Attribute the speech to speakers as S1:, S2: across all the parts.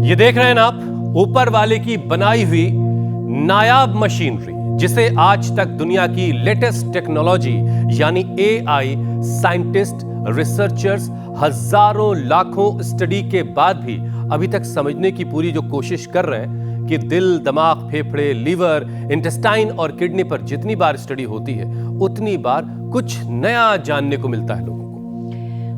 S1: ये देख रहे हैं ना आप, ऊपर वाले की बनाई हुई नायाब मशीनरी, जिसे आज तक दुनिया की लेटेस्ट टेक्नोलॉजी यानी एआई साइंटिस्ट, रिसर्चर्स हजारों लाखों स्टडी के बाद भी अभी तक समझने की पूरी जो कोशिश कर रहे हैं कि दिल, दिमाग, फेफड़े, लीवर, इंटेस्टाइन और किडनी पर जितनी बार स्टडी होती है उतनी बार कुछ नया जानने को मिलता है लोगों को।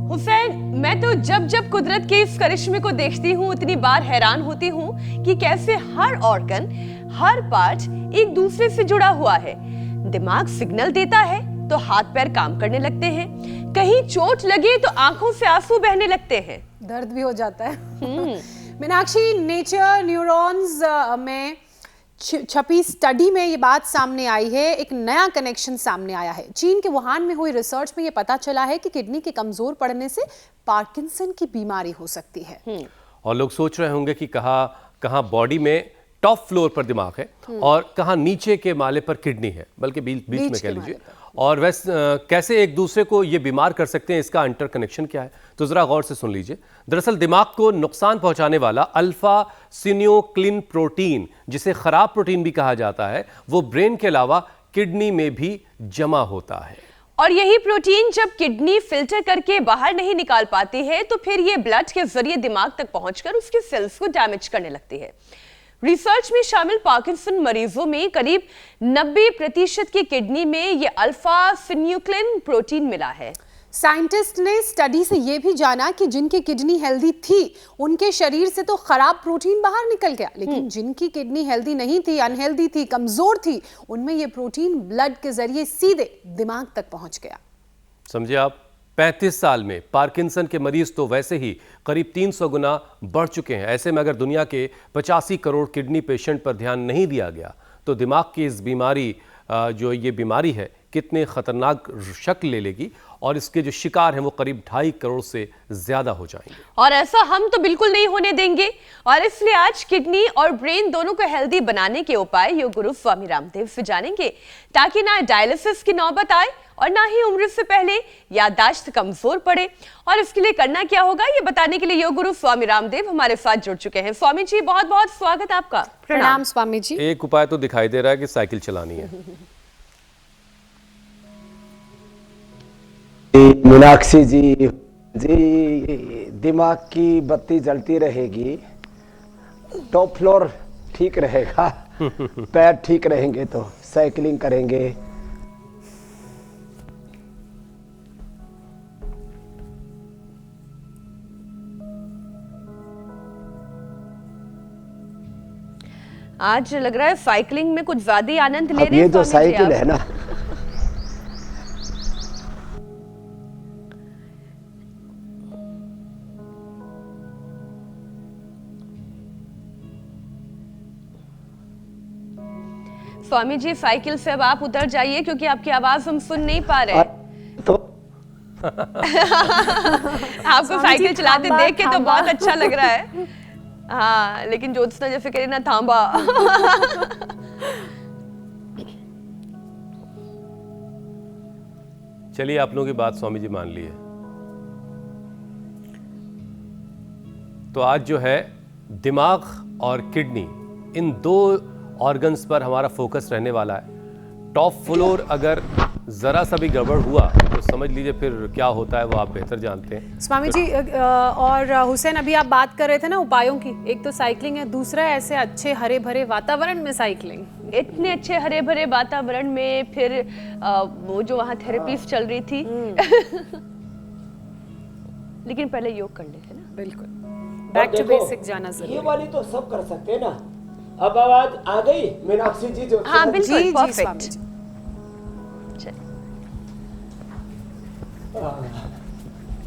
S2: हुसैन, मैं तो जब जब कुदरत के इस करिश्मे को देखती हूँ उतनी बार हैरान होती हूँ कि कैसे हर ऑर्गन, हर पार्ट एक दूसरे से जुड़ा हुआ है। दिमाग सिग्नल देता है तो हाथ पैर काम करने लगते हैं, कहीं चोट लगे तो आंखों से आंसू बहने लगते हैं,
S3: दर्द भी हो जाता है। मीनाक्षी, नेचर न्यूरॉन्स में छपी स्टडी में ये बात सामने आई है, एक नया कनेक्शन सामने आया है। चीन के वुहान में हुई रिसर्च में ये पता चला है कि किडनी के कमजोर पड़ने से पार्किंसन की बीमारी हो सकती है।
S1: और लोग सोच रहे होंगे कि कहाँ बॉडी में टॉप फ्लोर पर दिमाग है और कहाँ नीचे के माले पर किडनी है, बल्कि बीच में कह लीजिए। और वैसे कैसे एक दूसरे को ये बीमार कर सकते हैं, इसका इंटर कनेक्शन क्या है, तो जरा गौर से सुन लीजिए। दरअसल दिमाग को नुकसान पहुंचाने वाला अल्फा सिन्योक्लिन प्रोटीन, जिसे खराब प्रोटीन भी कहा जाता है, वो ब्रेन के अलावा किडनी में भी जमा होता है।
S2: और यही प्रोटीन जब किडनी फिल्टर करके बाहर नहीं निकाल पाती है तो फिर ये ब्लड के जरिए दिमाग तक पहुंचकर उसके सेल्स को डैमेज करने लगती है। रिसर्च में शामिल पार्किंसन मरीजों में करीब 90% की किडनी में ये अल्फा सिन्यूक्लिन प्रोटीन मिला है।
S3: साइंटिस्ट ने स्टडी से ये भी जाना कि जिनकी किडनी हेल्दी थी उनके शरीर से तो खराब प्रोटीन बाहर निकल गया, लेकिन जिनकी किडनी हेल्दी नहीं थी, अनहेल्दी थी, कमजोर थी, उनमें ये प्रोटीन ब्लड के जरिए सीधे दिमाग तक पहुंच गया।
S1: समझिए आप, 35 साल में पार्किंसन के मरीज तो वैसे ही करीब 300 गुना बढ़ चुके हैं। ऐसे में अगर दुनिया के 85 करोड़ किडनी पेशेंट पर ध्यान नहीं दिया गया तो दिमाग की इस बीमारी जो ये बीमारी है कितने खतरनाक शक्ल ले लेगी और इसके जो शिकार हैं वो करीब 2.5 करोड़ से ज्यादा हो जाएंगे। और
S2: ऐसा हम तो बिल्कुल नहीं होने देंगे, और इसलिए आज किडनी और ब्रेन दोनों को हेल्दी बनाने के उपाय योग गुरु स्वामी रामदेव से जानेंगे, ताकि ना डायलिसिस की नौबत आए और ना ही उम्र से पहले याददाश्त कमजोर पड़े। और इसके लिए करना क्या होगा ये बताने के लिए योग गुरु स्वामी रामदेव हमारे साथ जुड़ चुके हैं। स्वामी जी, बहुत बहुत स्वागत आपका।
S3: प्रणाम स्वामी जी।
S1: एक उपाय तो दिखाई दे रहा है कि साइकिल चलानी है।
S4: मीनाक्षी जी, दिमाग की बत्ती जलती रहेगी, टॉप फ्लोर ठीक रहेगा, पैर ठीक रहेंगे तो साइकिलिंग करेंगे।
S2: आज लग रहा है साइकिलिंग में कुछ ज्यादा ही आनंद ले रहे हैं।
S4: ये जो साइकिल है ना,
S2: स्वामी जी, साइकिल से अब आप उतर जाइए क्योंकि आपकी आवाज हम सुन नहीं पा रहे।
S4: तो
S2: आपको साइकिल चलाते देख के तो बहुत अच्छा लग रहा है। हाँ, लेकिन ज्योत्सना जैसे कह रही ना, थांबा।
S1: चलिए, आप लोगों की बात स्वामी जी मान ली है। तो आज जो है दिमाग और किडनी, इन दो ऑर्गन्स पर हमारा फोकस रहने वाला है। टॉप फ्लोर अगर जरा सा भी गड़बड़ हुआ तो समझ लीजिए फिर क्या होता है वो आप बेहतर जानते हैं।
S3: स्वामी जी, और हुसैन, अभी आप बात कर रहे थे ना उपायों की, एक तो साइकिलिंग है, दूसरा ऐसे अच्छे हरे भरे वातावरण में साइकिलिंग।
S2: इतने अच्छे हरे भरे वातावरण में फिर वो जो वहाँ थेरेपीज चल रही थी। लेकिन पहले योग कर लेते ना।
S3: बिल्कुल, बैक टू बेसिक जाना जरूरी।
S4: ये वाली तो सब कर सकते हैं ना। अब आवाज आ गई मीनाक्षी जी? जो
S2: हाँ, बिल्कुल परफेक्ट।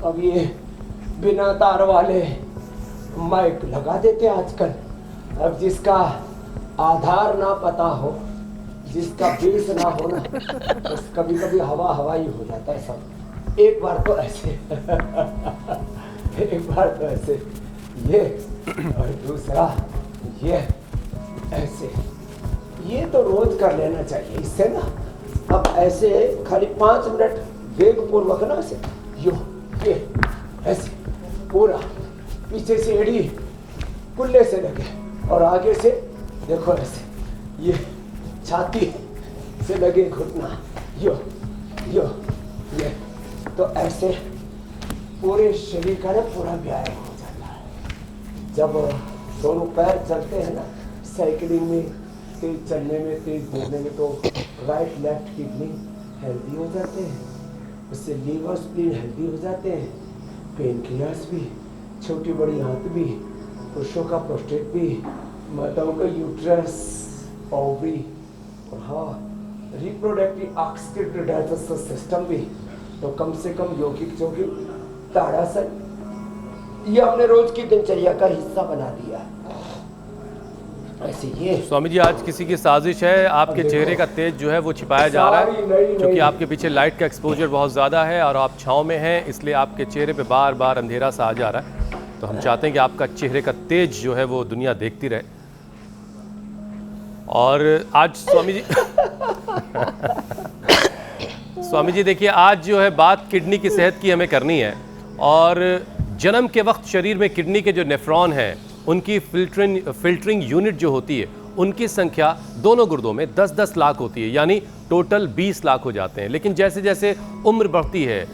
S4: अब ये बिना तार वाले माइक लगा देते आजकल। अब जिसका आधार ना पता हो, जिसका बेस ना हो ना, बस कभी कभी हवा हवा ही हो जाता है सब। एक बार तो ऐसे एक बार तो ऐसे ये, और दूसरा ये ऐसे। ये तो रोज कर लेना चाहिए इससे ना। अब ऐसे खाली 5 मिनट वेग पूर्वक ना ऐसे यो ये ऐसे पूरा पीछे से एड़ी कुल्ले से लगे, और आगे से देखो ऐसे, ये छाती से लगे घुटना, यो यो ये, तो ऐसे पूरे शरीर का ना पूरा व्यायाम हो जाता है। जब दोनों पैर चलते हैं ना, साइकिलिंग में, तेज चलने में, तेज घूमने में, तो राइट लेफ्ट किडनी हेल्दी हो जाते हैं, उससे लीवर स्प्लीन हेल्दी हो जाते हैं, पेनक्रियास भी, छोटी बड़ी आंत भी, पुरुषों का प्रोस्टेट भी, माताओं का यूट्रस, ओवरी, और हाँ रिप्रोडक्टिव ऑक्सीडेटिव डाइजेस्टिव सिस्टम भी। तो कम से कम यौगिक जो कि ताड़ासन, ये हमने रोज की दिनचर्या का हिस्सा बना दिया। ऐसे ये
S1: स्वामी जी, आज किसी की साजिश है, आपके चेहरे का तेज जो है वो छिपाया जा रहा है, क्योंकि आपके पीछे लाइट का एक्सपोजर बहुत ज़्यादा है और आप छाँव में हैं, इसलिए आपके चेहरे पे बार बार अंधेरा सा आ जा रहा है। तो हम चाहते हैं कि आपका चेहरे का तेज जो है वो दुनिया देखती रहे। और आज स्वामी जी स्वामी जी देखिए, आज जो है बात किडनी की सेहत की हमें करनी है, और जन्म के वक्त शरीर में किडनी के जो नेफ्रॉन हैं उनकी फिल्टरिंग यूनिट जो होती है, उनकी संख्या दोनों गुर्दों में 10-10 लाख होती है, यानी टोटल 20 लाख हो जाते हैं। लेकिन जैसे जैसे उम्र बढ़ती है,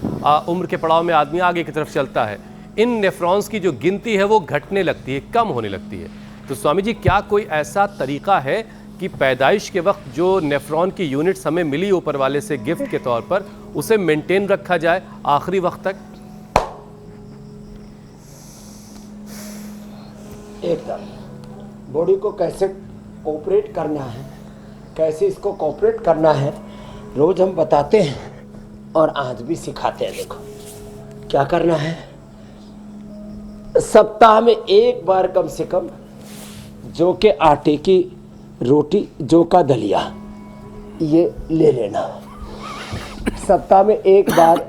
S1: उम्र के पड़ाव में आदमी आगे की तरफ चलता है, इन नेफ्रॉन्स की जो गिनती है वो घटने लगती है, कम होने लगती है। तो स्वामी जी, क्या कोई ऐसा तरीका है कि पैदाइश के वक्त जो नेफ्रॉन की यूनिट्स हमें मिली ऊपर वाले से गिफ्ट के तौर पर, उसे मेंटेन रखा जाए आखिरी वक्त तक?
S4: एकदम बॉडी को कैसे कोऑपरेट करना है, कैसे इसको कोऑपरेट करना है, रोज हम बताते हैं और आज भी सिखाते हैं। देखो क्या करना है, सप्ताह में एक बार कम से कम जौ के आटे की रोटी, जौ का दलिया, ये ले लेना। सप्ताह में एक बार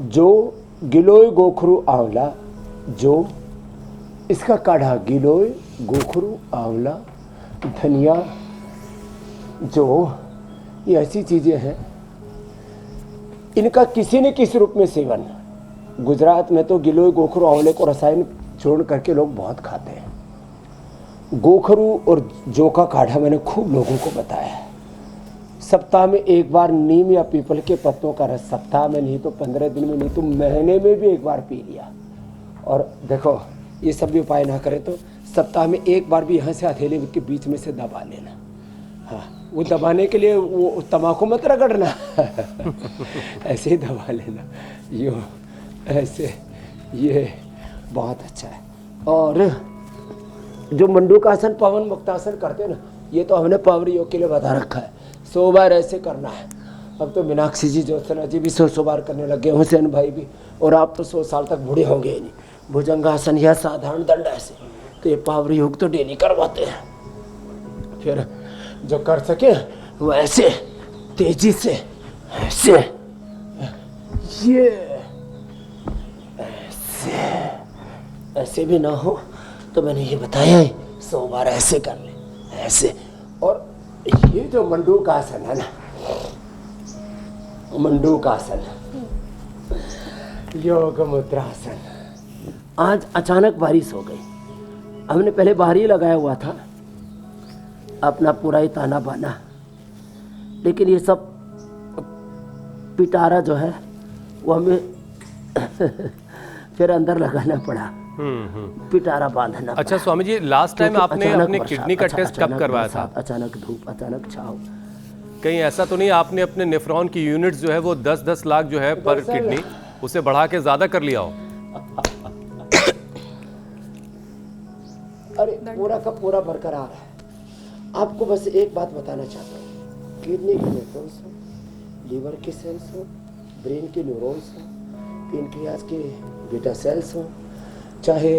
S4: जौ, गिलोय, गोखरू, आंवला, जौ, इसका काढ़ा, गिलोय, गोखरू, आंवला, धनिया, जौ, ये ऐसी चीज़ें हैं, इनका किसी न किसी रूप में सेवन। गुजरात में तो गिलोय, गोखरू, आंवले को रसायन छोड़ करके लोग बहुत खाते हैं। गोखरू और जौ का काढ़ा मैंने खूब लोगों को बताया है। सप्ताह में एक बार नीम या पीपल के पत्तों का रस, सप्ताह में नहीं तो 15 दिन में, नहीं तो महीने में भी एक बार पी लिया। और देखो ये सब भी उपाय ना करें तो सप्ताह में एक बार भी यहाँ से हथेली के बीच में से दबा लेना। हाँ, वो दबाने के लिए वो तम्बाकू मत रगड़ना ऐसे ही दबा लेना, यूँ ऐसे, ये बहुत अच्छा है। और जो मंडूकासन, पवन मुक्तासन करते हैं ना, ये तो हमने पावर योग के लिए बता रखा है, 100 बार ऐसे करना है। अब तो मीनाक्षी जी, ज्योत्सना जी भी 100 बार करने लगे, हुसैन भाई भी, और आप तो 100 साल तक बूढ़े होंगे ही नहीं। भुजंगासन या साधारण दंड ऐसे, तो ये पावर योग तो डेली करवाते हैं। फिर जो कर सके वो ऐसे तेजी से, ऐसे, ये ऐसे भी ना हो तो मैंने ये बताया है, 100 बार ऐसे कर ले, ऐसे। और ये जो मंडूकासन है ना, मंडूकासन, योग मुद्रासन, आज अचानक बारिश हो गई। हमने पहले बाहर ही लगाया हुआ था अपना पूरा ही ताना बाना, लेकिन ये सब पिटारा जो है वो हमें फिर अंदर लगाना पड़ा, पिटारा बांधना।
S1: अच्छा स्वामी जी, लास्ट टाइम आपने अपने किडनी का टेस्ट कब करवाया था?
S4: अचानक धूप, अचानक छाव।
S1: कहीं ऐसा तो नहीं आपने अपने नेफ्रॉन की यूनिट्स जो है वो 10-10 लाख जो है पर किडनी, उसे बढ़ा के ज्यादा कर लिया हो?
S4: अरे पूरा का पूरा बरकरार है। आपको बस एक बात बताना चाहता हूँ, किडनी के नेफ्रॉन्स हो, लीवर के सेल्स हो, ब्रेन के न्यूरॉन्स हो, पेनक्रियास के बीटा सेल्स हो, चाहे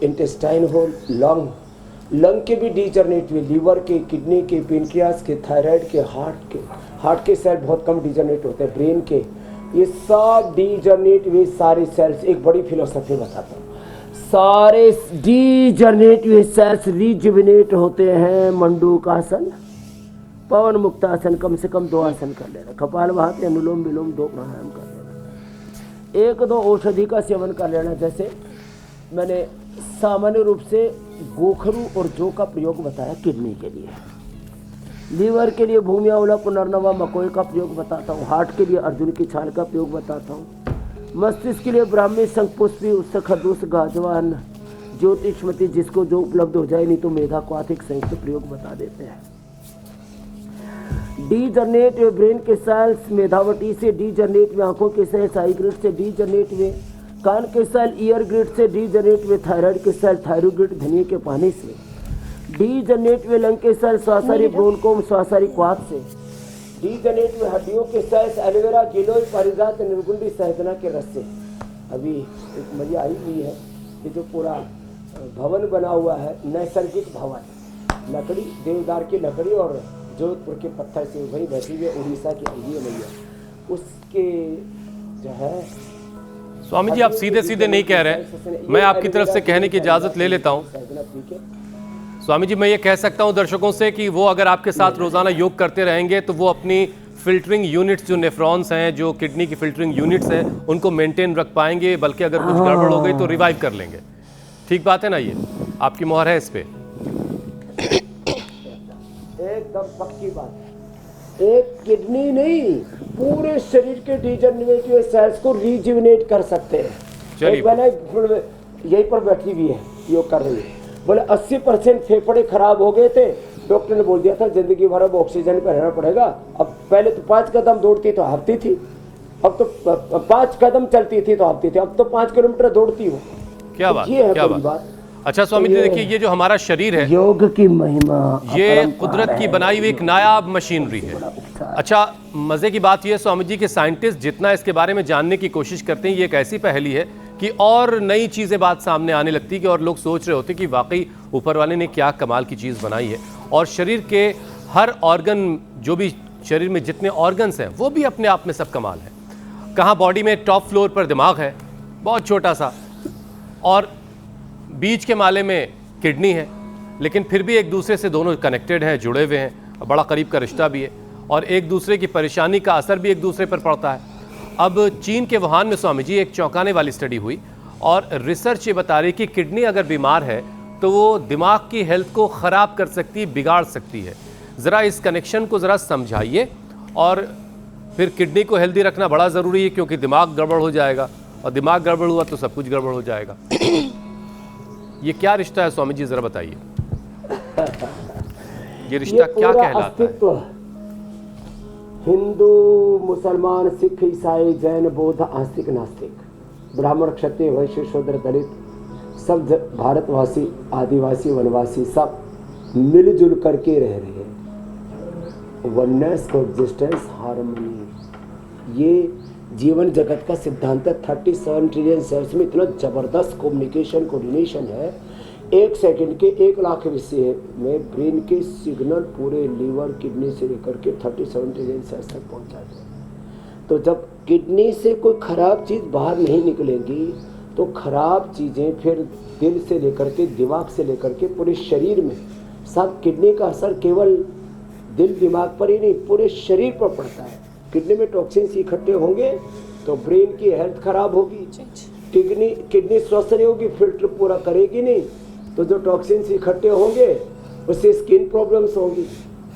S4: इंटेस्टाइन हो, लंग के भी डिजनरेट, लीवर के, किडनी के, पेनक्रियास के, थायराइड के, हार्ट के सेल बहुत कम डिजनरेट होते हैं, ब्रेन के, ये सब डिजनरेट हुए सारे सेल्स। एक बड़ी फिलोसफी बताता हूँ, सारे डिजनरेट हुए सेल्स रिजुविनेट होते हैं। मंडूकासन, पवन मुक्तासन, कम से कम 2 आसन कर लेना, कपालभाति, अनुलोम विलोम 2 प्राणायाम कर लेना, 1-2 औषधि का सेवन कर लेना। जैसे मैंने सामान्य रूप से गोखरू और जौ का प्रयोग बताया किडनी के लिए, लीवर के लिए भूमि आंवला पुनर्नवा मकोई का प्रयोग बताता हूँ, हार्ट के लिए अर्जुन की छाल का प्रयोग बताता हूँ, मस्तिष्क के लिए ब्राह्मी शंखपुष्पी उत्सव खरदूस गाजवान ज्योतिषमती जिसको जो उपलब्ध हो जाए, नहीं तो मेधा क्वाथिक संयुक्त प्रयोग बता देते हैं। डी जनरेट वे ब्रेन के सेल्स, मेधावटी से डी जनरेट वे आंखों के सेल्स, आई ग्रिड से डी जनरेट वे कान के सेल, ईयर ग्रिड से डी जनरेट वे थायराइड के सेल, थायराइड ग्रिड धनिया के पानी से डी जनरेट वे लंग के सेल, स्वासारी ब्रोनकोम स्वासारी क्वाथ से डी जनरेट वे हड्डियों के सेल्स, एलोवेरा गिलोय पारिजात निर्गुंडी सहजना के रस से। अभी एक मजा आई हुई है कि जो पूरा भवन बना हुआ है, नैसर्गिक भवन, लकड़ी देवदार की लकड़ी और जोधपुर के पत्थर से वही बैठी हुई उड़ीसा की अंगी मैया, उसके जो है।
S1: स्वामी जी आप सीधे सीधे नहीं कह रहे, मैं आपकी तरफ से कहने की इजाजत ले लेता हूँ। स्वामी जी मैं ये कह सकता हूँ दर्शकों से कि वो अगर आपके साथ रोजाना योग करते रहेंगे तो वो अपनी फिल्टरिंग यूनिट्स जो नेफ्रॉन्स हैं, जो किडनी की फिल्टरिंग यूनिट्स हैं, उनको मेंटेन रख पाएंगे, बल्कि अगर कुछ गड़बड़ हो गई तो रिवाइव कर लेंगे। ठीक बात है ना, ये आपकी मोहर है इस पे?
S4: एकदम पक्की बात। एक किडनी नहीं, पूरे शरीर के डिजनरेटिव सेल्स को रिजुविनेट कर सकते हैं।
S1: चलिए
S4: यहीं पर बैठी हुई है, योग कर रही है, बोले 80% फेफड़े खराब हो गए थे, डॉक्टर ने बोल दिया था जिंदगी भर अब ऑक्सीजन पर रहना पड़ेगा। अब पहले तो 5 कदम दौड़ती तो हाफती थी, अब तो 5 कदम चलती थी तो हाफती थी, अब तो 5 किलोमीटर दौड़ती हूँ।
S1: क्या बात,
S4: ये है
S1: क्या
S4: बड़ी
S1: बात। अच्छा स्वामी जी देखिए, ये जो हमारा शरीर है,
S4: योग की महिमा,
S1: ये कुदरत की बनाई हुई एक नायाब मशीनरी है। अच्छा मजे की बात यह स्वामी जी कि साइंटिस्ट जितना इसके बारे में जानने की कोशिश करते हैं, ये एक ऐसी पहेली है कि और नई चीजें बात सामने आने लगती है कि और लोग सोच रहे होते कि वाकई ऊपर वाले ने क्या कमाल की चीज बनाई है। और शरीर के हर ऑर्गन, जो भी शरीर में जितने ऑर्गन्स हैं वो भी अपने आप में सब कमाल है। कहाँ बॉडी में टॉप फ्लोर पर दिमाग है बहुत छोटा सा, और बीच के माले में किडनी है, लेकिन फिर भी एक दूसरे से दोनों कनेक्टेड हैं, जुड़े हुए हैं, बड़ा करीब का रिश्ता भी है, और एक दूसरे की परेशानी का असर भी एक दूसरे पर पड़ता है। अब चीन के वुहान में स्वामी जी एक चौंकाने वाली स्टडी हुई और रिसर्च ये बता रही कि किडनी अगर बीमार है तो वो दिमाग की हेल्थ को ख़राब कर सकती है, बिगाड़ सकती है। ज़रा इस कनेक्शन को ज़रा समझाइए। और फिर किडनी को हेल्दी रखना बड़ा ज़रूरी है, क्योंकि दिमाग गड़बड़ हो जाएगा, और दिमाग गड़बड़ हुआ तो सब कुछ गड़बड़ हो जाएगा। ये क्या रिश्ता है स्वामी जी, ज़रा बताइए, ये रिश्ता क्या कहलाता है?
S4: हिंदू, मुसलमान, सिख, ईसाई, जैन, बौद्ध, आस्तिक, नास्तिक, ब्राह्मण, क्षत्रिय, वैश्य, शूद्र, दलित, सब भारतवासी, आदिवासी, वनवासी, सब मिलजुल करके रह रहे हैं। वननेस, कोएग्जिस्टेंस, हार्मनी, ये जीवन जगत का सिद्धांत है। 37 ट्रिलियन सेल्स में इतना जबरदस्त कम्युनिकेशन, कोऑर्डिनेशन है। 1 सेकंड के 1 लाख विषय में ब्रेन के सिग्नल पूरे लीवर, किडनी से लेकर के 37 ट्रिलियन सेल्स तक पहुंच जाते हैं। तो जब किडनी से कोई खराब चीज़ बाहर नहीं निकलेगी तो खराब चीज़ें फिर दिल से लेकर के, दिमाग से लेकर के पूरे शरीर में, सब किडनी का असर केवल दिल दिमाग पर ही नहीं पूरे शरीर पर पड़ता है। किडनी में टॉक्सिन्स इकट्ठे होंगे तो ब्रेन की हेल्थ खराब होगी, किडनी स्वस्थ नहीं होगी, फिल्टर पूरा करेगी नहीं, तो जो टॉक्सिन्स इकट्ठे होंगे उससे स्किन प्रॉब्लम्स होंगी,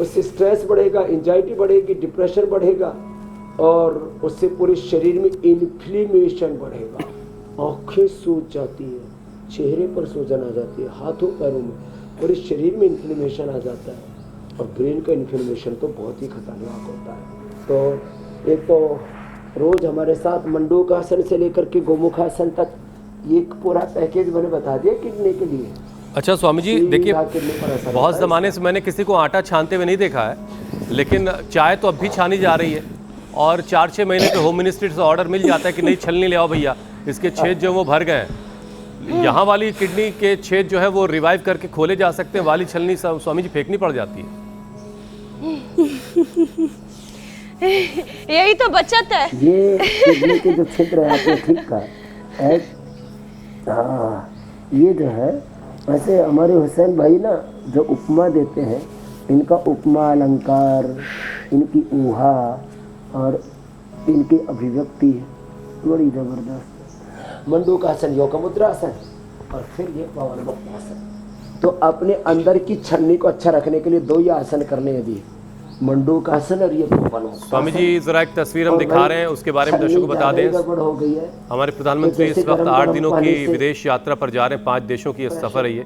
S4: उससे स्ट्रेस बढ़ेगा, एंजाइटी बढ़ेगी, डिप्रेशन बढ़ेगा, और उससे पूरे शरीर में इन्फ्लेमेशन बढ़ेगा। आँखें सूज जाती है, चेहरे पर सूजन आ जाती है, हाथों पैरों में, पूरे शरीर में इन्फ्लेमेशन आ जाता है। और ब्रेन का इन्फ्लेमेशन तो बहुत ही खतरनाक होता है। तो एक तो रोज हमारे साथ मंडूकासन से लेकर के गोमुखासन तक ये पूरा पैकेज मैंने बता दिया किडनी के लिए।
S1: अच्छा स्वामी जी देखिए, बहुत ज़माने से मैंने किसी को आटा छानते हुए नहीं देखा है, लेकिन चाय तो अब भी छानी जा रही है, और 4-6 महीने पे होम मिनिस्ट्री से ऑर्डर मिल जाता है कि नहीं छलनी ले आओ भैया, इसके छेद जो वो भर गए हैं। यहाँ वाली किडनी के छेद जो है वो रिवाइव करके खोले जा सकते हैं, वाली छलनी स्वामी जी फेंकनी पड़ जाती है।
S2: यही तो बचत है।
S4: ये किडनी के जो छिद्र है आपको ठीक का है। हाँ, ये जो है वैसे हमारे हुसैन भाई ना जो उपमा देते हैं, इनका उपमा अलंकार, इनकी ऊहा और इनकी अभिव्यक्ति बड़ी जबरदस्त। मंडूकासन योग मुद्रासन, और फिर ये पवन मुक्त आसन। तो अपने अंदर की छन्नी को अच्छा रखने के लिए 2 ही आसन करने हैं अभी, मंडूकासन और ये पवन मुक्त।
S1: स्वामी जी जरा एक तस्वीर हम दिखा रहे हैं, उसके बारे में दर्शकों को बता दें।
S4: गड़बड़ हो गई है।
S1: हमारे प्रधानमंत्री इस वक्त 8 दिनों की विदेश यात्रा पर जा रहे हैं, 5 देशों की सफ़र है ये,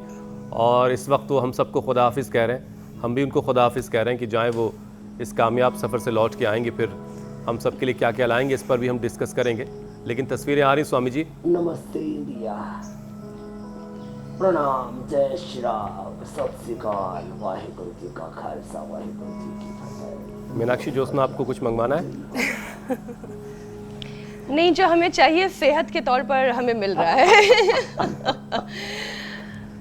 S1: और इस वक्त वो हम सबको खुदा हाफिज़ कह रहे हैं। हम भी उनको खुदा हाफिज़ कह रहे हैं कि जाएँ वो इस कामयाब सफ़र से लौट के आएंगे, फिर हम सब के लिए क्या क्या लाएंगे इस पर भी हम डिस्कस करेंगे। लेकिन तस्वीरें आ रही स्वामी जी।
S4: नमस्ते इंडिया, प्रणाम, जय श्री राम, सत श्री अकाल, वाहिगुरु जी का खालसा, वाहिगुरु जी की फतेह।
S1: मीनाक्षी ज्योत्सना, आपको कुछ मंगवाना है?
S2: नहीं, जो हमें चाहिए सेहत के तौर पर हमें मिल रहा है।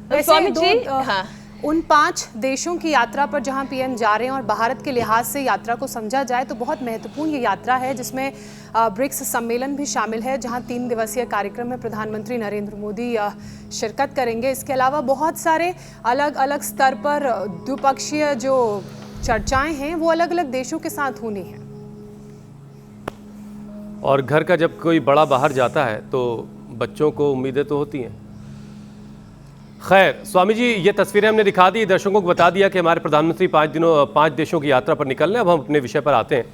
S3: वैसे
S2: स्वामी जी, हाँ,
S3: उन 5 देशों की यात्रा पर जहां पीएम जा रहे हैं और भारत के लिहाज से यात्रा को समझा जाए तो बहुत महत्वपूर्ण ये यात्रा है, जिसमें ब्रिक्स सम्मेलन भी शामिल है, जहां 3 दिवसीय कार्यक्रम में प्रधानमंत्री नरेंद्र मोदी शिरकत करेंगे। इसके अलावा बहुत सारे अलग अलग स्तर पर द्विपक्षीय जो चर्चाएं हैं वो अलग अलग देशों के साथ होनी है।
S1: और घर का जब कोई बड़ा बाहर जाता है तो बच्चों को उम्मीदें तो होती हैं। खैर स्वामी जी, ये तस्वीरें हमने दिखा दी, दर्शकों को बता दिया कि हमारे प्रधानमंत्री 5 देशों की यात्रा पर निकल रहे हैं। अब हम अपने विषय पर आते हैं।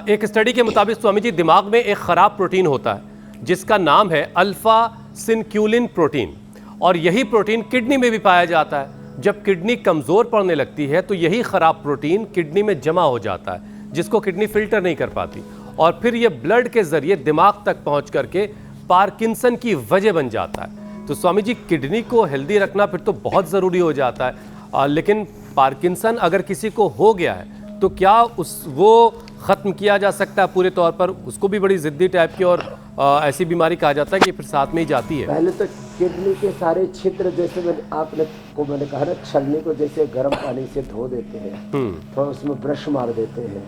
S1: एक स्टडी के मुताबिक स्वामी जी, दिमाग में एक ख़राब प्रोटीन होता है जिसका नाम है अल्फा सिनक्यूलिन प्रोटीन, और यही प्रोटीन किडनी में भी पाया जाता है। जब किडनी कमज़ोर पड़ने लगती है तो यही ख़राब प्रोटीन किडनी में जमा हो जाता है, जिसको किडनी फिल्टर नहीं कर पाती, और फिर ये ब्लड के ज़रिए दिमाग तक पहुँच करके पार्किंसन की वजह बन जाता है। तो स्वामी जी, किडनी को हेल्दी रखना फिर तो बहुत ज़रूरी हो जाता है। लेकिन पार्किंसन अगर किसी को हो गया है तो क्या वो ख़त्म किया जा सकता है पूरे तौर पर? उसको भी बड़ी ज़िद्दी टाइप की और ऐसी बीमारी कहा जाता है कि फिर साथ में ही जाती है।
S4: पहले तो किडनी के सारे छिद्र, जैसे मैंने कहा ना, छलनी को जैसे गर्म पानी से धो देते हैं, थोड़ा उसमें ब्रश मार देते हैं,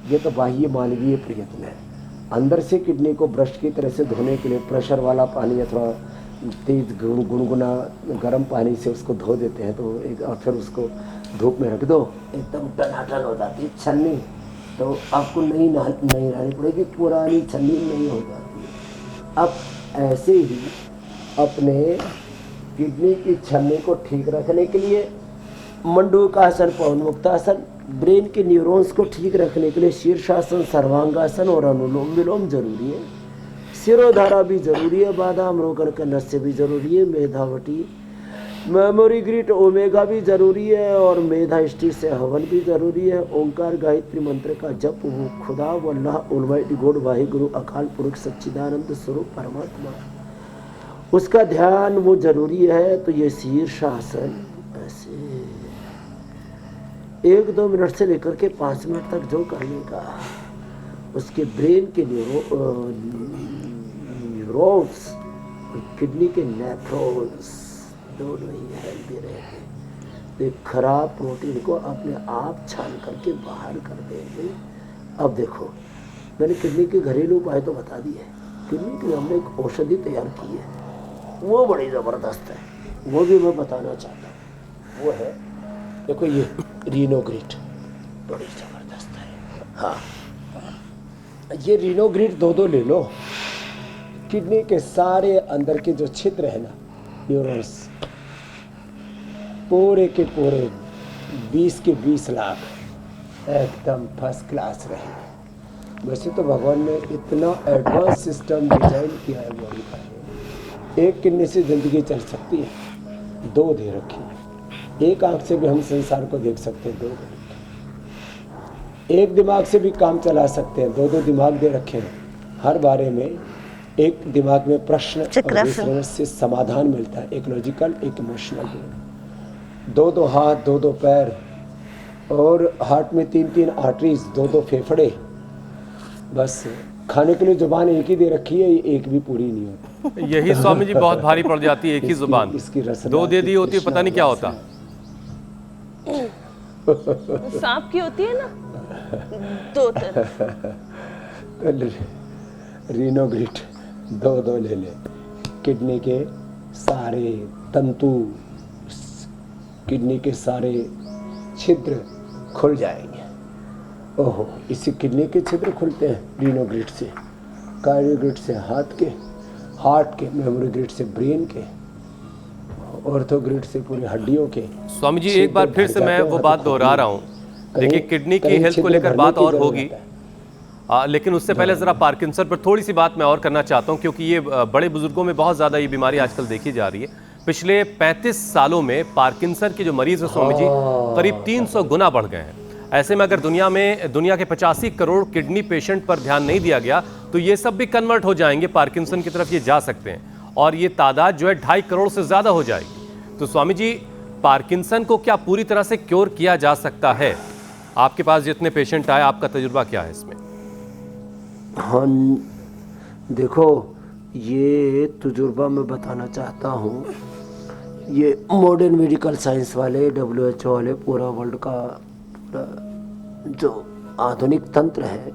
S4: ये तो बाह्य मानवीय प्रयत्न है। अंदर से किडनी को ब्रश की तरह से धोने के लिए प्रेशर वाला पानी या थोड़ा तेज गुनगुना गर्म पानी से उसको धो देते हैं, तो और फिर उसको धूप में रख दो, एकदम टनाटन हो जाती है छन्नी। तो आपको नहीं रहनी पड़ेगी, पुरानी छन्नी नहीं हो जाती है। अब ऐसे ही अपने किडनी की छन्नी को ठीक रखने के लिए मंडूकासन, पवन मुक्तासन, ब्रेन के न्यूरॉन्स को ठीक रखने के लिए शीर्षासन, सर्वांगासन और अनुलोम विलोम जरूरी है। सिरोधारा भी जरूरी है, बादाम रोगन का नस्य भी जरूरी है, मेधावटी मेमोरी ग्रिट ओमेगा भी जरूरी है, और मेधा स्टी से हवन भी जरूरी है। ओंकार गायत्री मंत्र का जप हो, खुदा वल्लाह ऑलमाइटी गॉड वाहिगुरु अकाल पुरुष सच्चिदानंद स्वरूप परमात्मा, उसका ध्यान वो जरूरी है। तो ये शीर्षासन ऐसे 1-2 मिनट से लेकर के 5 मिनट तक जो करने का, उसके ब्रेन के न्यूरॉन्स, किडनी के नेफ्रॉन्स दोनों ही हेल्दी रहते हैं। तो खराब प्रोटीन को अपने आप छान करके बाहर कर देंगे। अब देखो, मैंने किडनी के घरेलू उपाय तो बता दिए, किडनी के लिए हमने एक औषधि तैयार की है, वो बड़ी ज़बरदस्त है, वो भी मैं बताना चाहता हूँ। वो है, देखो ये रीनोग्रिट, बड़ी ज़बरदस्त है। हाँ, ये रीनोग्रिट 2 ले लो। किडनी के सारे अंदर के जो छिद्र है ना, न्यूरॉन्स, पूरे के पूरे 20 के 20 लाख एकदम फर्स्ट क्लास रहेंगे। वैसे तो भगवान ने इतना एडवांस सिस्टम डिजाइन किया है बॉडी का, एक किडनी से जिंदगी चल सकती है, 2 दे रखी है। एक आंख से भी हम संसार को देख सकते हैं, 2 दे रखे। एक दिमाग से भी काम चला सकते हैं, 2 दिमाग दे रखे हैं। हर बारे में एक दिमाग में प्रश्न और दूसरे से समाधान मिलता है, एक लॉजिकल, एक इमोशनल। 2 हाथ, 2 पैर, और हार्ट में 3 आर्टरीज, 2 फेफड़े। बस खाने के लिए जुबान एक ही दे रखी है, एक भी पूरी नहीं होती।
S1: यही स्वामी जी बहुत भारी पड़ जाती है, एक ही जुबान,
S4: इसकी रचना
S1: 2 दे दी होती है, पता नहीं क्या होता।
S2: सांप की होती है ना 2 तरफ।
S4: रीनोग्रिट 2 ले ले। किडनी के सारे तंतु, किडनी के सारे छिद्र खुल जाएंगे। ओहो, इसी किडनी के छिद्र खुलते हैं रीनोग्रिट से, कार्डियोग्रिट से हार्ट के, मेमोरी ग्रिड से ब्रेन के, ऑर्थोग्रिड से पूरी हड्डियों के
S1: स्वामी जी एक बार फिर से मैं वो बात दोहरा रहा हूँ। देखिए किडनी की हेल्थ को लेकर बात और होगी, लेकिन उससे पहले जरा पार्किंसन पर थोड़ी सी बात मैं और करना चाहता हूँ, क्योंकि ये बड़े बुजुर्गों में बहुत ज़्यादा ये बीमारी आजकल देखी जा रही है। पिछले 35 सालों में पार्किंसन के जो मरीज हैं स्वामी जी करीब 300 गुना बढ़ गए हैं। ऐसे में अगर दुनिया के 85 करोड़ किडनी पेशेंट पर ध्यान नहीं दिया गया तो ये सब भी कन्वर्ट हो जाएंगे, पार्किंसन की तरफ ये जा सकते हैं, और ये तादाद जो है 2.5 करोड़ से ज़्यादा हो जाएगी। तो स्वामी जी पार्किंसन को क्या पूरी तरह से क्योर किया जा सकता है? आपके पास जितने पेशेंट आए, आपका तजुर्बा क्या है इसमें?
S4: हाँ देखो, ये तजुर्बा मैं बताना चाहता हूँ, ये मॉडर्न मेडिकल साइंस वाले, WHO वाले, पूरा वर्ल्ड का पूरा जो आधुनिक तंत्र है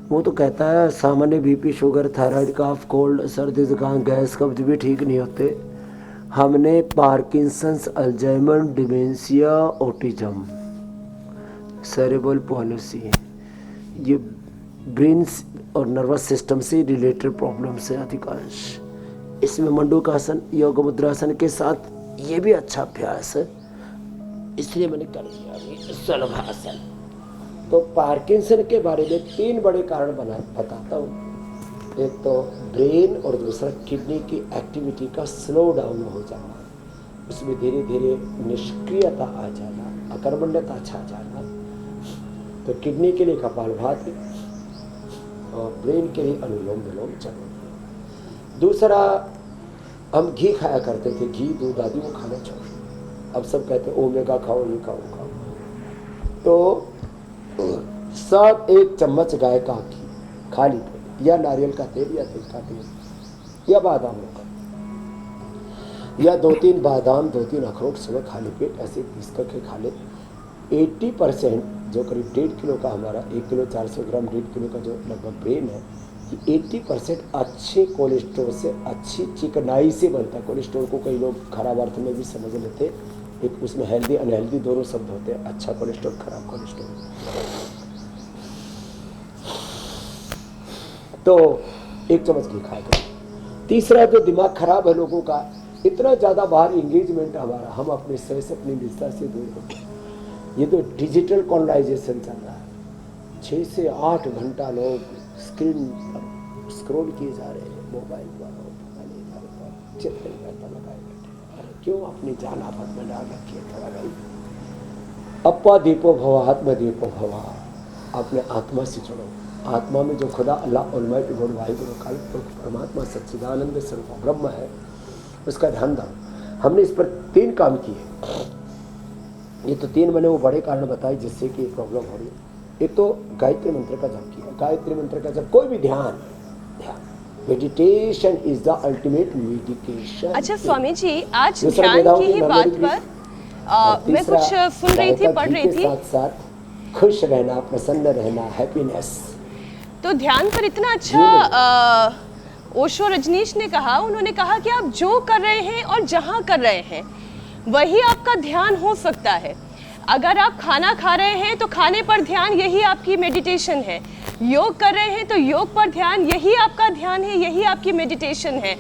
S4: वो तो कहता है सामान्य BP, शुगर, थायराइड, कफ, कोल्ड, सर्दी, जुकाम, गैस, कब्ज भी ठीक नहीं होते। हमने Parkinson's, Alzheimer, dementia, autism, cerebral palsy, ये ब्रेन और नर्वस सिस्टम से रिलेटेड प्रॉब्लम से अधिकांश, इसमें मंडूकासन, योग मुद्रासन के साथ ये भी अच्छा अभ्यास है, इसलिए मैंने कर दिया शलभासन। तो पार्किंसन के बारे में 3 बड़े कारण बताता हूँ। एक तो ब्रेन और दूसरा किडनी की एक्टिविटी का स्लो डाउन हो जाना, उसमें धीरे धीरे निष्क्रियता आ जाना, अकर्मण्यता छा जाना। तो किडनी के लिए कपालभाति और ब्रेन के लिए अनुलोम विलोम जरूरी है। दूसरा, हम घी खाया करते थे, घी, दूध आदि वो खाना छोड़, अब सब कहते हैं ओमेगा खाओ, ये खाओ, खाओ। तो सब 1 चम्मच गाय का घी खाली पेट, या नारियल का तेल, या तिल का तेल, या बादाम का, या 2-3 बादाम, 2-3 अखरोट सुबह खाली पेट ऐसे पीस करके खा ले। 80% जो करीब 1.5 किलो का हमारा 1 किलो 400 ग्राम 1.5 किलो का जो लगभग ब्रेन है, ये 80% अच्छे कोलेस्ट्रॉल से, अच्छी चिकनाई से बनता है। कोलेस्ट्रॉल को कई लोग खराब अर्थ में भी समझ लेते, एक उसमें हेल्दी अनहेल्दी दोनों शब्द होते हैं, अच्छा कोलेस्ट्रॉल, खराब कोलेस्ट्रॉल। तो 1 चम्मच घी खा दो। तीसरा, जो दिमाग खराब है लोगों का, इतना ज़्यादा बाहर इंगेजमेंट हमारा, हम अपने से अपनी निष्ठा से दूर होते हैं। ये तो डिजिटल कॉलोनाइजेशन चल रहा है, 6 से 8 घंटा लोग स्क्रीन पर स्क्रॉल किए जा रहे हैं, मोबाइल पर, चित्र करता लगाए बैठे। अरे क्यों अपनी जान आफत में डाल रखी है? थोड़ा भाई, अपा दीपो भवा, आत्मा दीपो भवा, अपने आत्मा से जुड़ो। आत्मा में जो खुदा अल्लाह अलमाइटी गॉड वाहिगुरु काल परमात्मा सच्चिदानंद स्वरूप ब्रह्म है, उसका ध्यान दो। हमने इस पर 3 काम किए। ये तो 3 मैंने वो बड़े कारण बताए जिससे कि प्रॉब्लम हो रही है। एक तो गायत्री मंत्र का जप किया। गायत्री मंत्र का जप, कोई भी ध्यान, meditation is the ultimate medication.
S2: अच्छा स्वामी जी, आज ध्यान की ही बात पर मैं कुछ सुन रही थी, पढ़ रही थी,
S4: साथ साथ खुश रहना, प्रसन्न रहना, हैप्पीनेस।
S2: तो ध्यान पर इतना अच्छा ओशो रजनीश ने कहा, उन्होंने कहा कि आप जो कर रहे हैं और जहां कर रहे हैं वही आपका ध्यान हो सकता है। अगर आप खाना खा रहे हैं तो खाने पर ध्यान, यही आपकी मेडिटेशन है। योग कर रहे हैं तो योग पर ध्यान, यही आपका ध्यान है, यही आपकी मेडिटेशन है।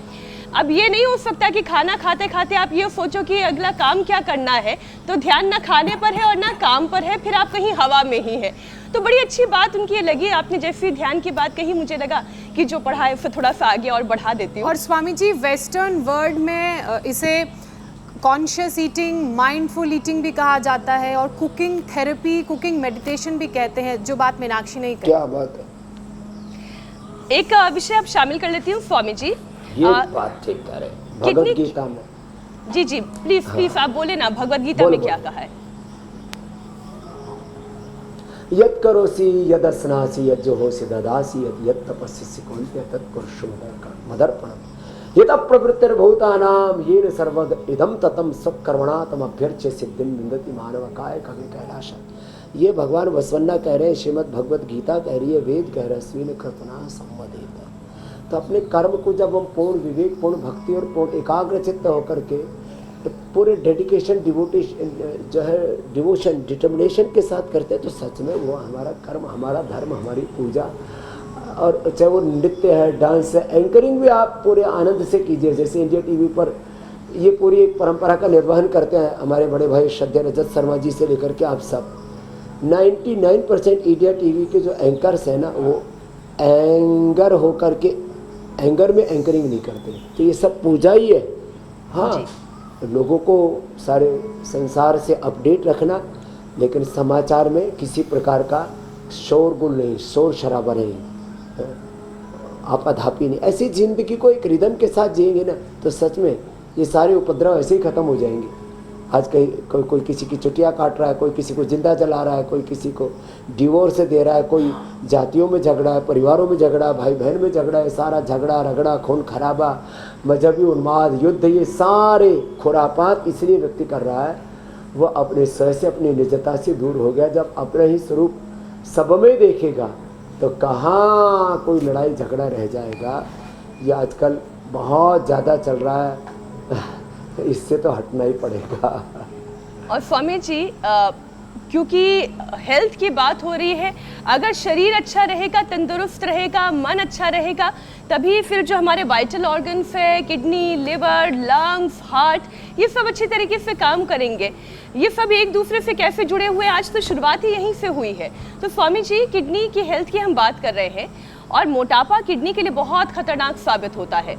S2: अब ये नहीं हो सकता कि खाना खाते खाते आप ये सोचो कि अगला काम क्या करना है, तो ध्यान ना खाने पर है और ना काम पर है, फिर आप कहीं हवा में ही है। तो बड़ी अच्छी बात उनकी ये लगी, आपने जैसी ध्यान की बात कही, मुझे लगा कि जो पढ़ा है उसे थोड़ा सा आगे और बढ़ा देती हूँ।
S3: और स्वामी जी, वेस्टर्न वर्ल्ड में इसे कॉन्शियस ईटिंग, माइंडफुल ईटिंग भी कहा जाता है, और कुकिंग थेरेपी, कुकिंग मेडिटेशन भी कहते हैं, जो बात मीनाक्षी ने कही।
S4: क्या बात है?
S2: एक विषय आप शामिल कर लेती हूँ स्वामी जी।
S4: ये बात ठीक कर रहे हैं, भगवद गीता में।
S2: जी जी, प्लीज प्लीज आप बोले ना, भगवद गीता में क्या कहा है?
S4: यत् करोसि यदस्नासि यज्जोहोसि ददासि यत् तपस्यसि कौन्तेय तत् कुरुष्व मदर्पणम् यतः प्रवृत्तिर्भूतानां येन सर्वद इदं ततं स्वकर्मणा तमभ्यर्च्य सिद्धिं विन्दति मानवकाय कवि कैलाश। ये भगवान बसवन्ना कह रहे हैं, श्रीमद् भगवद गीता कह रही है, वेद कह रहे हैं, स्वीन कृतना संवदित। तो अपने कर्म को जब हम पूर्ण विवेक, पूर्ण भक्ति और पूर्ण एकाग्र चित्त होकर के पूरे डेडिकेशन, डिवोटेशन जो है, डिवोशन, डिटर्मिनेशन के साथ करते हैं, तो सच में वो हमारा कर्म, हमारा धर्म, हमारी पूजा, और चाहे वो नृत्य है, डांस है, एंकरिंग भी आप पूरे आनंद से कीजिए। जैसे इंडिया टीवी पर ये पूरी एक परंपरा का निर्वहन करते हैं हमारे बड़े भाई श्रद्धेय रजत शर्मा जी से लेकर के आप सब। 99% इंडिया टीवी के जो एंकर्स हैं ना, वो एंगर होकर के एंगर में एंकरिंग नहीं करते, तो ये सब पूजा ही है। हाँ, लोगों को सारे संसार से अपडेट रखना, लेकिन समाचार में किसी प्रकार का शोरगुल नहीं, शोर शराबा नहीं, आपाधापी नहीं। ऐसी जिंदगी को एक रिदम के साथ जिएंगे ना, तो सच में ये सारे उपद्रव ऐसे ही ख़त्म हो जाएंगे। आज कहीं कोई किसी की चुटिया काट रहा है, कोई किसी को जिंदा जला रहा है, कोई किसी को डिवोर्स दे रहा है, कोई जातियों में झगड़ा है, परिवारों में झगड़ा है, भाई बहन में झगड़ा है, सारा झगड़ा रगड़ा, खून खराबा, मजहबी उन्माद, युद्ध, ये सारे खुरापात इसलिए व्यक्ति कर रहा है, वह अपने स्वयं से, अपनी निजता से दूर हो गया। जब अपना ही स्वरूप सब में देखेगा तो कहाँ कोई लड़ाई झगड़ा रह जाएगा। ये आजकल बहुत ज़्यादा चल रहा है, इससे तो हटना ही पड़ेगा।
S2: और स्वामी जी क्योंकि हेल्थ की बात हो रही है, अगर शरीर अच्छा रहेगा, तंदुरुस्त रहेगा, मन अच्छा रहेगा, तभी फिर जो हमारे वाइटल ऑर्गन्स है, किडनी, लिवर, लंग्स, हार्ट, ये सब अच्छी तरीके से काम करेंगे। ये सब एक दूसरे से कैसे जुड़े हुए हैं, आज तो शुरुआत ही यहीं से हुई है। तो स्वामी जी, किडनी की हेल्थ की हम बात कर रहे हैं, और मोटापा किडनी के लिए बहुत खतरनाक साबित होता है।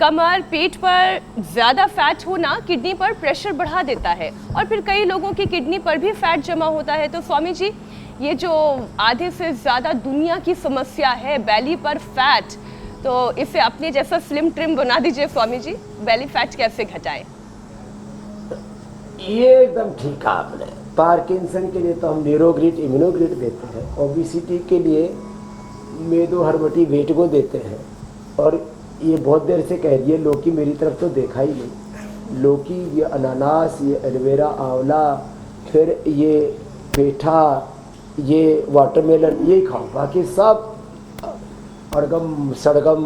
S2: कमर, पेट पर ज़्यादा फैट होना किडनी पर प्रेशर बढ़ा देता है, और फिर कई लोगों की किडनी पर भी फैट जमा होता है। तो स्वामी जी, ये जो आधे से ज़्यादा दुनिया की समस्या है बेली पर फैट, तो इसे अपने जैसा स्लिम ट्रिम बना दीजिए स्वामी जी। बेली फैट कैसे घटाएं?
S4: ये एकदम ठीक कहा आपने। पार्किंसन के लिए तो हम न्यूरोग्रिड, इम्यूनोग्रिड देते हैं। ओबेसिटी के लिए मेदो हर्बटी वेटगो देते हैं। और ये बहुत देर से कह रही है, लौकी मेरी तरफ तो देखा ही नहीं। लौकी, ये अनानास, ये एलोवेरा, आंवला, फिर ये पेठा, ये वाटरमेलन, ये खाओ। बाकी सब अड़गम सड़गम,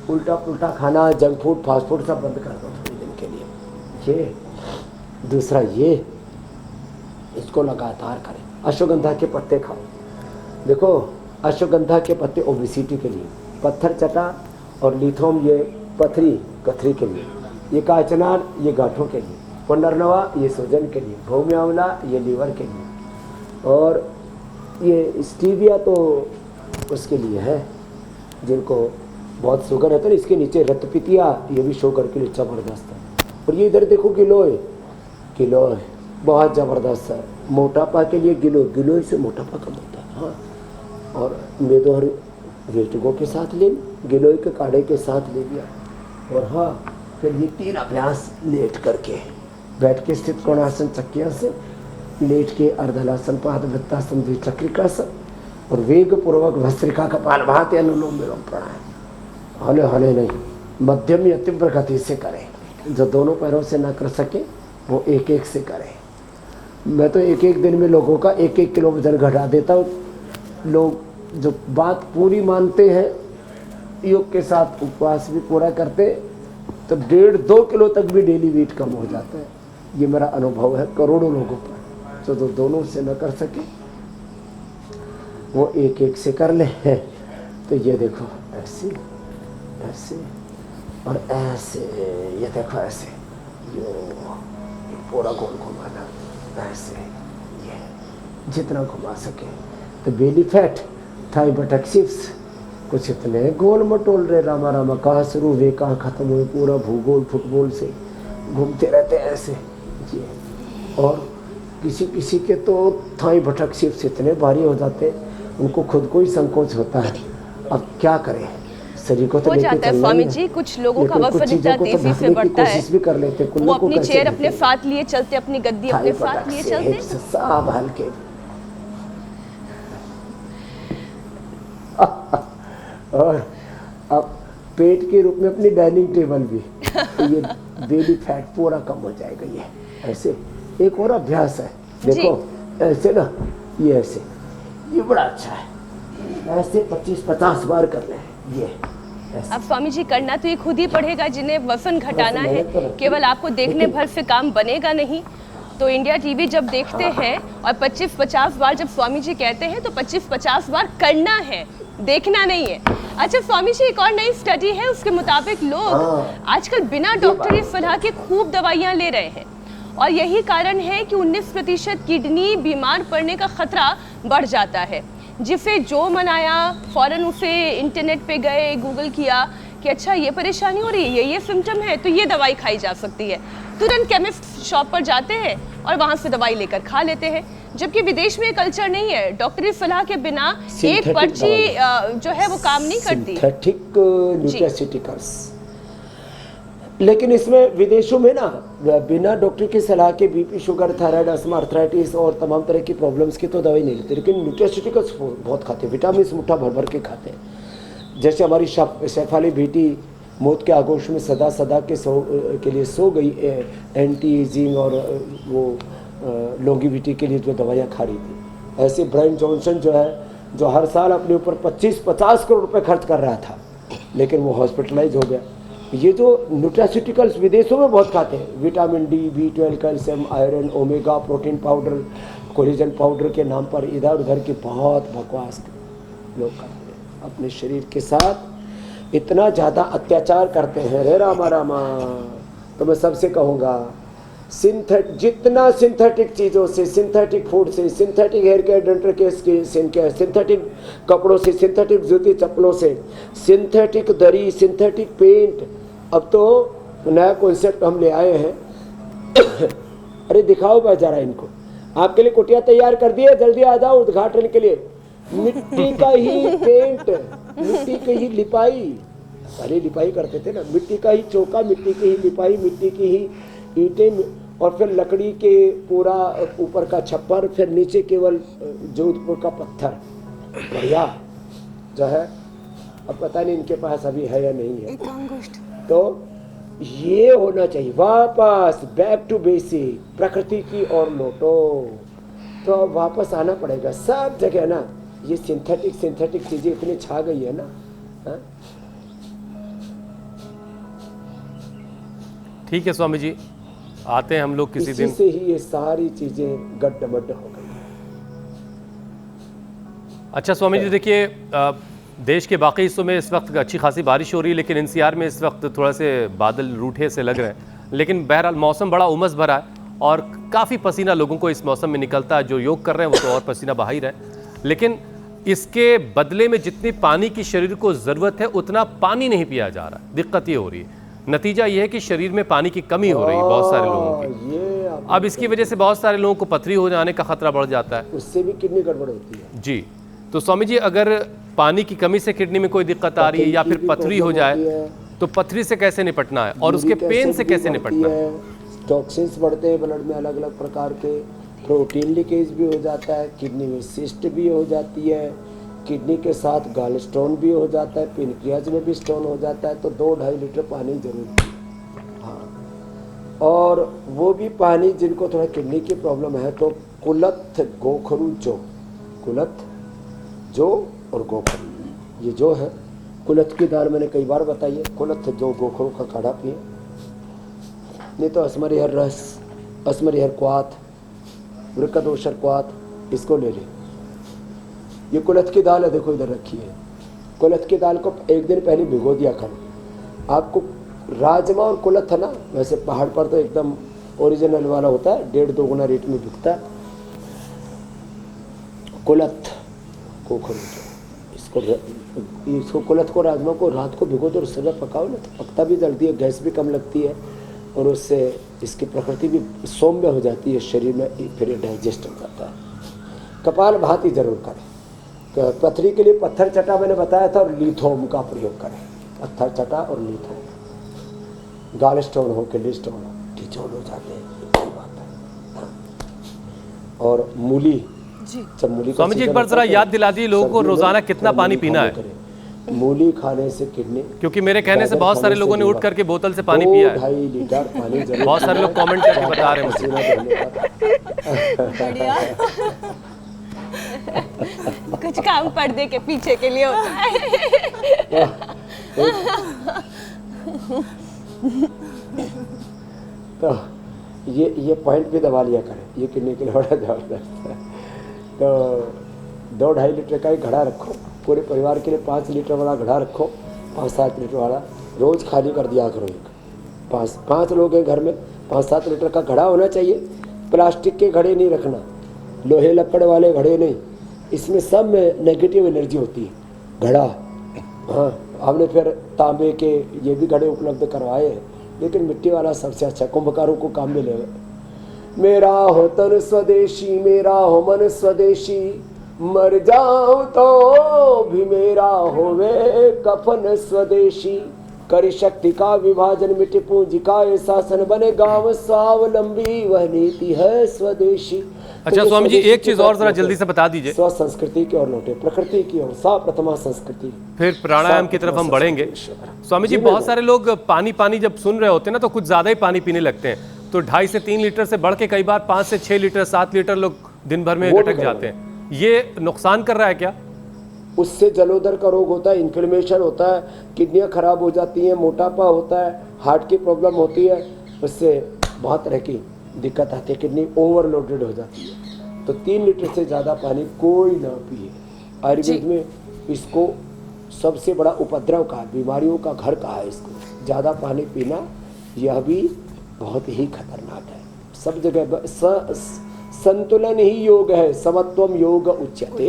S4: उल्टा पुल्टा खाना, जंक फूड, फास्ट फूड सब बंद कर दो थोड़े दिन के लिए। ये दूसरा, ये इसको लगातार करें। अश्वगंधा के पत्ते खाओ। देखो, अश्वगंधा के पत्ते ओबेसिटी के लिए, पत्थर चटा और लिथोम ये पथरी कथरी के लिए, ये काचनार ये गांठों के लिए, पुनर्नवा ये सूजन के लिए, भूमि आंवला ये लीवर के लिए, और ये स्टीविया तो उसके लिए है जिनको बहुत शुगर है। तो इसके नीचे रक्तपितिया, ये भी शुगर के लिए ज़बरदस्त है। और ये इधर देखो, गिलोय, गिलोय बहुत ज़बरदस्त है। मोटापा के लिए गिलोय से मोटापा कम होता है। हाँ, और मेदोहर वेटगो के साथ ले, गिलोय के काढ़े के साथ ले लिया। और हाँ, फिर ये 3 अभ्यास लेट करके, बैठ के स्थित कोणासन चक्रिया से, लेट के अर्धलासन, पादवृत्तासन, द्विचक्रिकासन, और वेग पूर्वक भस्त्रिका कपाल भाती, अनुलोम विलोम प्राणायाम। हले हले नहीं, मध्यम या तीव्र गति से करें। जो दोनों पैरों से ना कर सके वो एक एक से करें। मैं तो एक एक दिन में लोगों का 1-1 किलो वजन घटा देता हूँ। लोग जो बात पूरी मानते हैं, योग के साथ उपवास भी पूरा करते, तो 1.5-2 किलो तक भी डेली वेट कम हो जाता है। ये मेरा अनुभव है करोड़ों लोगों पर। जो दोनों से न कर सके वो एक एक से कर ले। तो ये देखो, ऐसे ऐसे और ऐसे, ये देखो ऐसे, ये पूरा गोल घुमाना, ऐसे, ये जितना घुमा सके। तो बेली फैट, थाई बटक चिप्स, कुछ इतने गोल मटोल रहे, रामा रामा कहाँ शुरू हुए कहाँ ख़त्म हुए, पूरा भूगोल फुटबॉल से घूमते रहते हैं ऐसे जी। और किसी किसी के तो थाई बटक चिप्स इतने भारी हो जाते हैं, उनको खुद को ही संकोच होता है। अब क्या करें, शरीर को तो
S2: हो जाता है स्वामी जी। कुछ लोगों का वजन इतना तेजी से बढ़ता है,
S4: भी कर लेते,
S2: वो अपनी चेयर अपने साथ लिए चलते, अपनी गद्दी अपने साथ लिए चलते,
S4: सब हल्के। और अब पेट के रूप में अपनी डाइनिंग टेबल भी, तो ये बेली फैट पूरा कम हो जाएगा। ये ऐसे एक और अभ्यास है, देखो ऐसे ना, ये ऐसे, ये बड़ा अच्छा है। ऐसे 25-50 बार कर रहे हैं ये।
S2: अब स्वामी जी, करना तो ये खुद ही पड़ेगा जिन्हें वजन घटाना है। केवल आपको देखने भर से काम बनेगा नहीं। तो इंडिया टीवी जब देखते हैं और 25-50 बार जब स्वामी जी कहते हैं, तो 25-50 बार करना है, देखना नहीं है। अच्छा स्वामी जी, एक और नई स्टडी है, उसके मुताबिक लोग आजकल बिना डॉक्टरी सलाह के खूब दवाइयां ले रहे हैं और यही कारण है कि 19% किडनी बीमार पड़ने का खतरा बढ़ जाता है। जिसे जो मनाया फौरन उसे इंटरनेट पे गए, गूगल किया कि अच्छा ये परेशानी हो रही है, ये सिम्टम है, तो ये दवाई खाई जा सकती है। तुरंत केमिस्ट शॉप पर जाते हैं और वहां से दवाई लेकर खा लेते हैं, जबकि विदेश में कल्चर नहीं है। डॉक्टरी सलाह के बिना एक पर्ची जो है वो काम नहीं करती।
S4: Synthetic nutraceuticals. लेकिन इसमें विदेशों में ना बिना डॉक्टर की सलाह के BP, sugar, thyroid, asthma, arthritis और तमाम तरह की प्रॉब्लम्स की तो दवाई नहीं लेते, लेकिन न्यूट्रास्यूटिकल्स बहुत खाते हैं, विटामिन मुट्ठा भर भर के खाते हैं। जैसे हमारी शेफाली बेटी मौत के आगोश में सदा के लिए सो गई, एंटी एजिंग और वो लॉन्गिविटी के लिए जो दवाइयाँ खा रही थी। ऐसे ब्रायन जॉनसन जो है, जो हर साल अपने ऊपर 25-50 करोड़ रुपए खर्च कर रहा था, लेकिन वो हॉस्पिटलाइज हो गया। ये जो न्यूट्रास्यूटिकल्स विदेशों में बहुत खाते हैं, vitamin D, B12, calcium, iron, omega, protein powder, collagen powder के नाम पर इधर उधर की बहुत बकवास लोग करते हैं। अपने शरीर के साथ इतना ज़्यादा अत्याचार करते हैं, रे रामा रामा। तो मैं सबसे कहूँगा, जितना सिंथेटिक चीज़ों से, सिंथेटिक फूड से, synthetic hair care, dental care, synthetic कपड़ों से, सिंथेटिक जूती चप्पलों से, सिंथेटिक दरी, सिंथेटिक पेंट, अब तो नया कॉन्सेप्ट हम ले आए हैं। अरे दिखाओ भाई जरा इनको, आपके लिए कुटिया तैयार कर दिए, जल्दी आ जाओ उद्घाटन के लिए। मिट्टी का ही पेंट, मिट्टी की ही लिपाई, पहले लिपाई करते थे ना, मिट्टी का ही चौका, मिट्टी की ही लिपाई, मिट्टी की ही ईंटें, और फिर लकड़ी के पूरा ऊपर का छप्पर, फिर नीचे केवल जोधपुर का पत्थर। बढ़िया जो है, अब पता नहीं इनके पास अभी है या नहीं है। तो ये होना चाहिए, वापस बैक टू बेसिक, प्रकृति की ओर लौटो। तो अब वापस आना पड़ेगा सब जगह ना। ये सिंथेटिक चीजें इतनी छा गई है ना। हा?
S1: ठीक है स्वामी जी, आते हैं हम लोग किसी दिन।
S4: से ही ये सारी चीजें गड्ढ-मड्ढ हो गई।
S1: अच्छा स्वामी जी, देखिए देश के बाकी हिस्सों में इस वक्त अच्छी खासी बारिश हो रही है, लेकिन एनसीआर में इस वक्त थोड़ा से बादल रूठे से लग रहे हैं। लेकिन बहरहाल मौसम बड़ा उमस भरा है और काफ़ी पसीना लोगों को इस मौसम में निकलता है। जो योग कर रहे हैं वो तो और पसीना बहा ही रहे, लेकिन इसके बदले में जितनी पानी की शरीर को ज़रूरत है उतना पानी नहीं पिया जा रहा। दिक्कत ये हो रही है, नतीजा ये है कि शरीर में पानी की कमी हो रही है बहुत सारे लोगों की। अब इसकी वजह से बहुत सारे लोगों को पथरी हो जाने का खतरा बढ़ जाता है,
S4: उससे भी किडनी गड़बड़ होती है।
S1: जी, तो स्वामी जी, अगर पानी की कमी से किडनी में कोई दिक्कत आ रही है या फिर पथरी हो जाए तो पथरी से कैसे निपटना है और उसके पेन से कैसे निपटना है?
S4: टॉक्सिन्स बढ़ते हैं ब्लड में अलग अलग प्रकार के, प्रोटीन लीकेज भी हो जाता है, किडनी में सिस्ट भी हो जाती है, किडनी के साथ गॉल स्टोन भी हो जाता है, पेनक्रियाज में भी स्टोन हो जाता है। तो 2-2.5 लीटर पानी जरूर। हाँ, और वो भी पानी जिनको थोड़ा किडनी की प्रॉब्लम है तो कुलथ, गोखरू जो, कुलथ जो और गोखरू, ये जो है कुलथ की दाल मैंने कई बार बताई है। कुलथ जो गोखरू का काढ़ा पिए, नहीं तो असमरी हर रस, असमरी हर क्वाथ, वृक्कदोषर क्वाथ, इसको ले लें। ये कुलथ की दाल है, देखो इधर रखी है। कुलथ की दाल को एक दिन पहले भिगो दिया करो। आपको राजमा और कुलथ है ना, वैसे पहाड़ पर तो एकदम ओरिजिनल वाला होता है, 1.5-2 गुना रेट में बिकता है। कुलथ को इसको कुलथ को, राजमा को रात को भिगो दो, सुबह पकाओ ना तो पकता भी जल्दी है, गैस भी कम लगती है और उससे इसकी प्रकृति भी सौम्य हो जाती है शरीर में, फिर डाइजेस्ट हो जाता है। कपाल भाती जरूर करें। पथरी के लिए पत्थर चटा मैंने बताया था, और लिथोम का प्रयोग करें। पत्थर चटा और लिथोम, गाल स्टोन हो, किडनी स्टोन हो, डिजोल हो जाते हैं, बड़ी बात है। और मूली, जब मूली,
S1: स्वामी जी एक बार जरा याद दिला दिए लोगों को रोजाना कितना पानी पीना है?
S4: मूली खाने से किडनी,
S1: क्योंकि मेरे कहने से बहुत सारे लोगों ने उठ करके बोतल से पानी पिया है।
S4: 2.5 लीटर पानी जरूर।
S1: बहुत सारे लोग कमेंट करके बता रहे हैं
S2: कुछ काम पर्दे के पीछे के लिए होता है।
S4: तो ये पॉइंट भी दबा लिया करें, ये किडनी के लिए बड़ा जबरदस्त है। तो 2-2.5 लीटर का ही घड़ा रखो, पूरे परिवार के लिए 5 लीटर वाला घड़ा रखो, 5-7 लीटर वाला रोज खाली कर दिया करो। एक 5 लोग हैं घर में, 5-7 लीटर का घड़ा होना चाहिए। प्लास्टिक के घड़े नहीं रखना, लोहे लकड़ वाले घड़े नहीं, इसमें सब में नेगेटिव एनर्जी होती है। घड़ा, हाँ हमने फिर तांबे के ये भी घड़े उपलब्ध करवाए, लेकिन मिट्टी वाला सबसे अच्छा, कुंभकारों को काम में ले। मेरा हो तन स्वदेशी, मेरा हो मन स्वदेशी, मर जाऊं तो भी मेरा होवे कफन स्वदेशी। करी शक्ति का विभाजन, मिटे पूंजी का ये शासन, बने गांव स्वावलंबी, वह नीति है स्वदेशी।
S1: अच्छा स्वामी जी, एक चीज और जरा जल्दी से बता दीजिए।
S4: स्व संस्कृति की ओर लौटे, प्रकृति की ओर, सा प्रथमा संस्कृति।
S1: फिर प्राणायाम की तरफ हम बढ़ेंगे। स्वामी जी, बहुत सारे लोग पानी पानी जब सुन रहे होते हैं ना, तो कुछ ज्यादा ही पानी पीने लगते हैं, तो 2.5 से 3 लीटर से बढ़ के कई बार 5 से 6 लीटर 7 लीटर लोग दिन भर में गटक जाते हैं। ये नुकसान कर रहा है क्या?
S4: उससे जलोदर का रोग होता है, इन्फ्लेमेशन होता है, किडनियां खराब हो जाती हैं, मोटापा होता है, हार्ट की प्रॉब्लम होती है, उससे बहुत तरह की दिक्कत आती है, किडनी ओवरलोडेड हो जाती है। तो 3 लीटर से ज़्यादा पानी कोई ना पिए। आयुर्वेद में इसको सबसे बड़ा उपद्रव कहा, बीमारियों का घर कहा है इसको। ज़्यादा पानी पीना यह भी बहुत ही खतरनाक है। सब जगह संतुलन ही योग है, समत्वम योग उच्यते,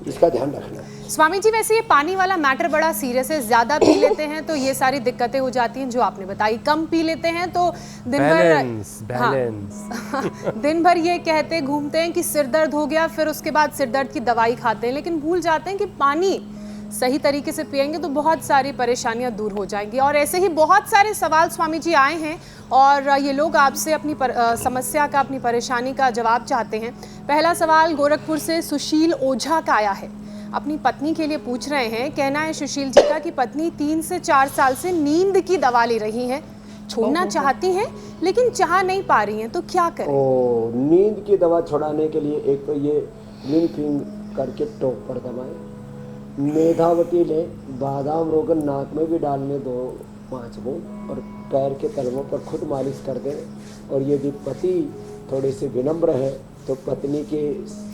S4: इसका ध्यान रखना।
S3: स्वामी जी, वैसे ये पानी वाला मैटर बड़ा सीरियस है। ज्यादा पी लेते हैं तो ये सारी दिक्कतें हो जाती हैं जो आपने बताई, कम पी लेते हैं तो दिन भर हाँ, दिन भर ये कहते घूमते हैं कि सिर दर्द हो गया, फिर उसके बाद सिर दर्द की दवाई खाते हैं, लेकिन भूल जाते हैं कि पानी सही तरीके से पिएंगे तो बहुत सारी परेशानियां दूर हो जाएंगी। और ऐसे ही बहुत सारे सवाल स्वामी जी आए हैं और ये लोग आपसे अपनी समस्या का, अपनी परेशानी का जवाब चाहते हैं। पहला सवाल गोरखपुर से सुशील ओझा का आया है, अपनी पत्नी के लिए पूछ रहे हैं। कहना है सुशील जी का कि पत्नी 3 से 4 साल से नींद की दवा ले रही हैं, छोड़ना चाहती हैं लेकिन चाह नहीं पा रही हैं, तो क्या करें?
S4: नींद की दवा छुड़ाने के लिए एक तो ये लिंकिंग करके टॉप पर दबाएं, मेधावती ले, बादाम रोगन नाक में भी डालने 2-5 बूंद, और पैर के तलवों पर खुद मालिश कर दें। और यदि पति थोड़े से विनम्र है तो पत्नी के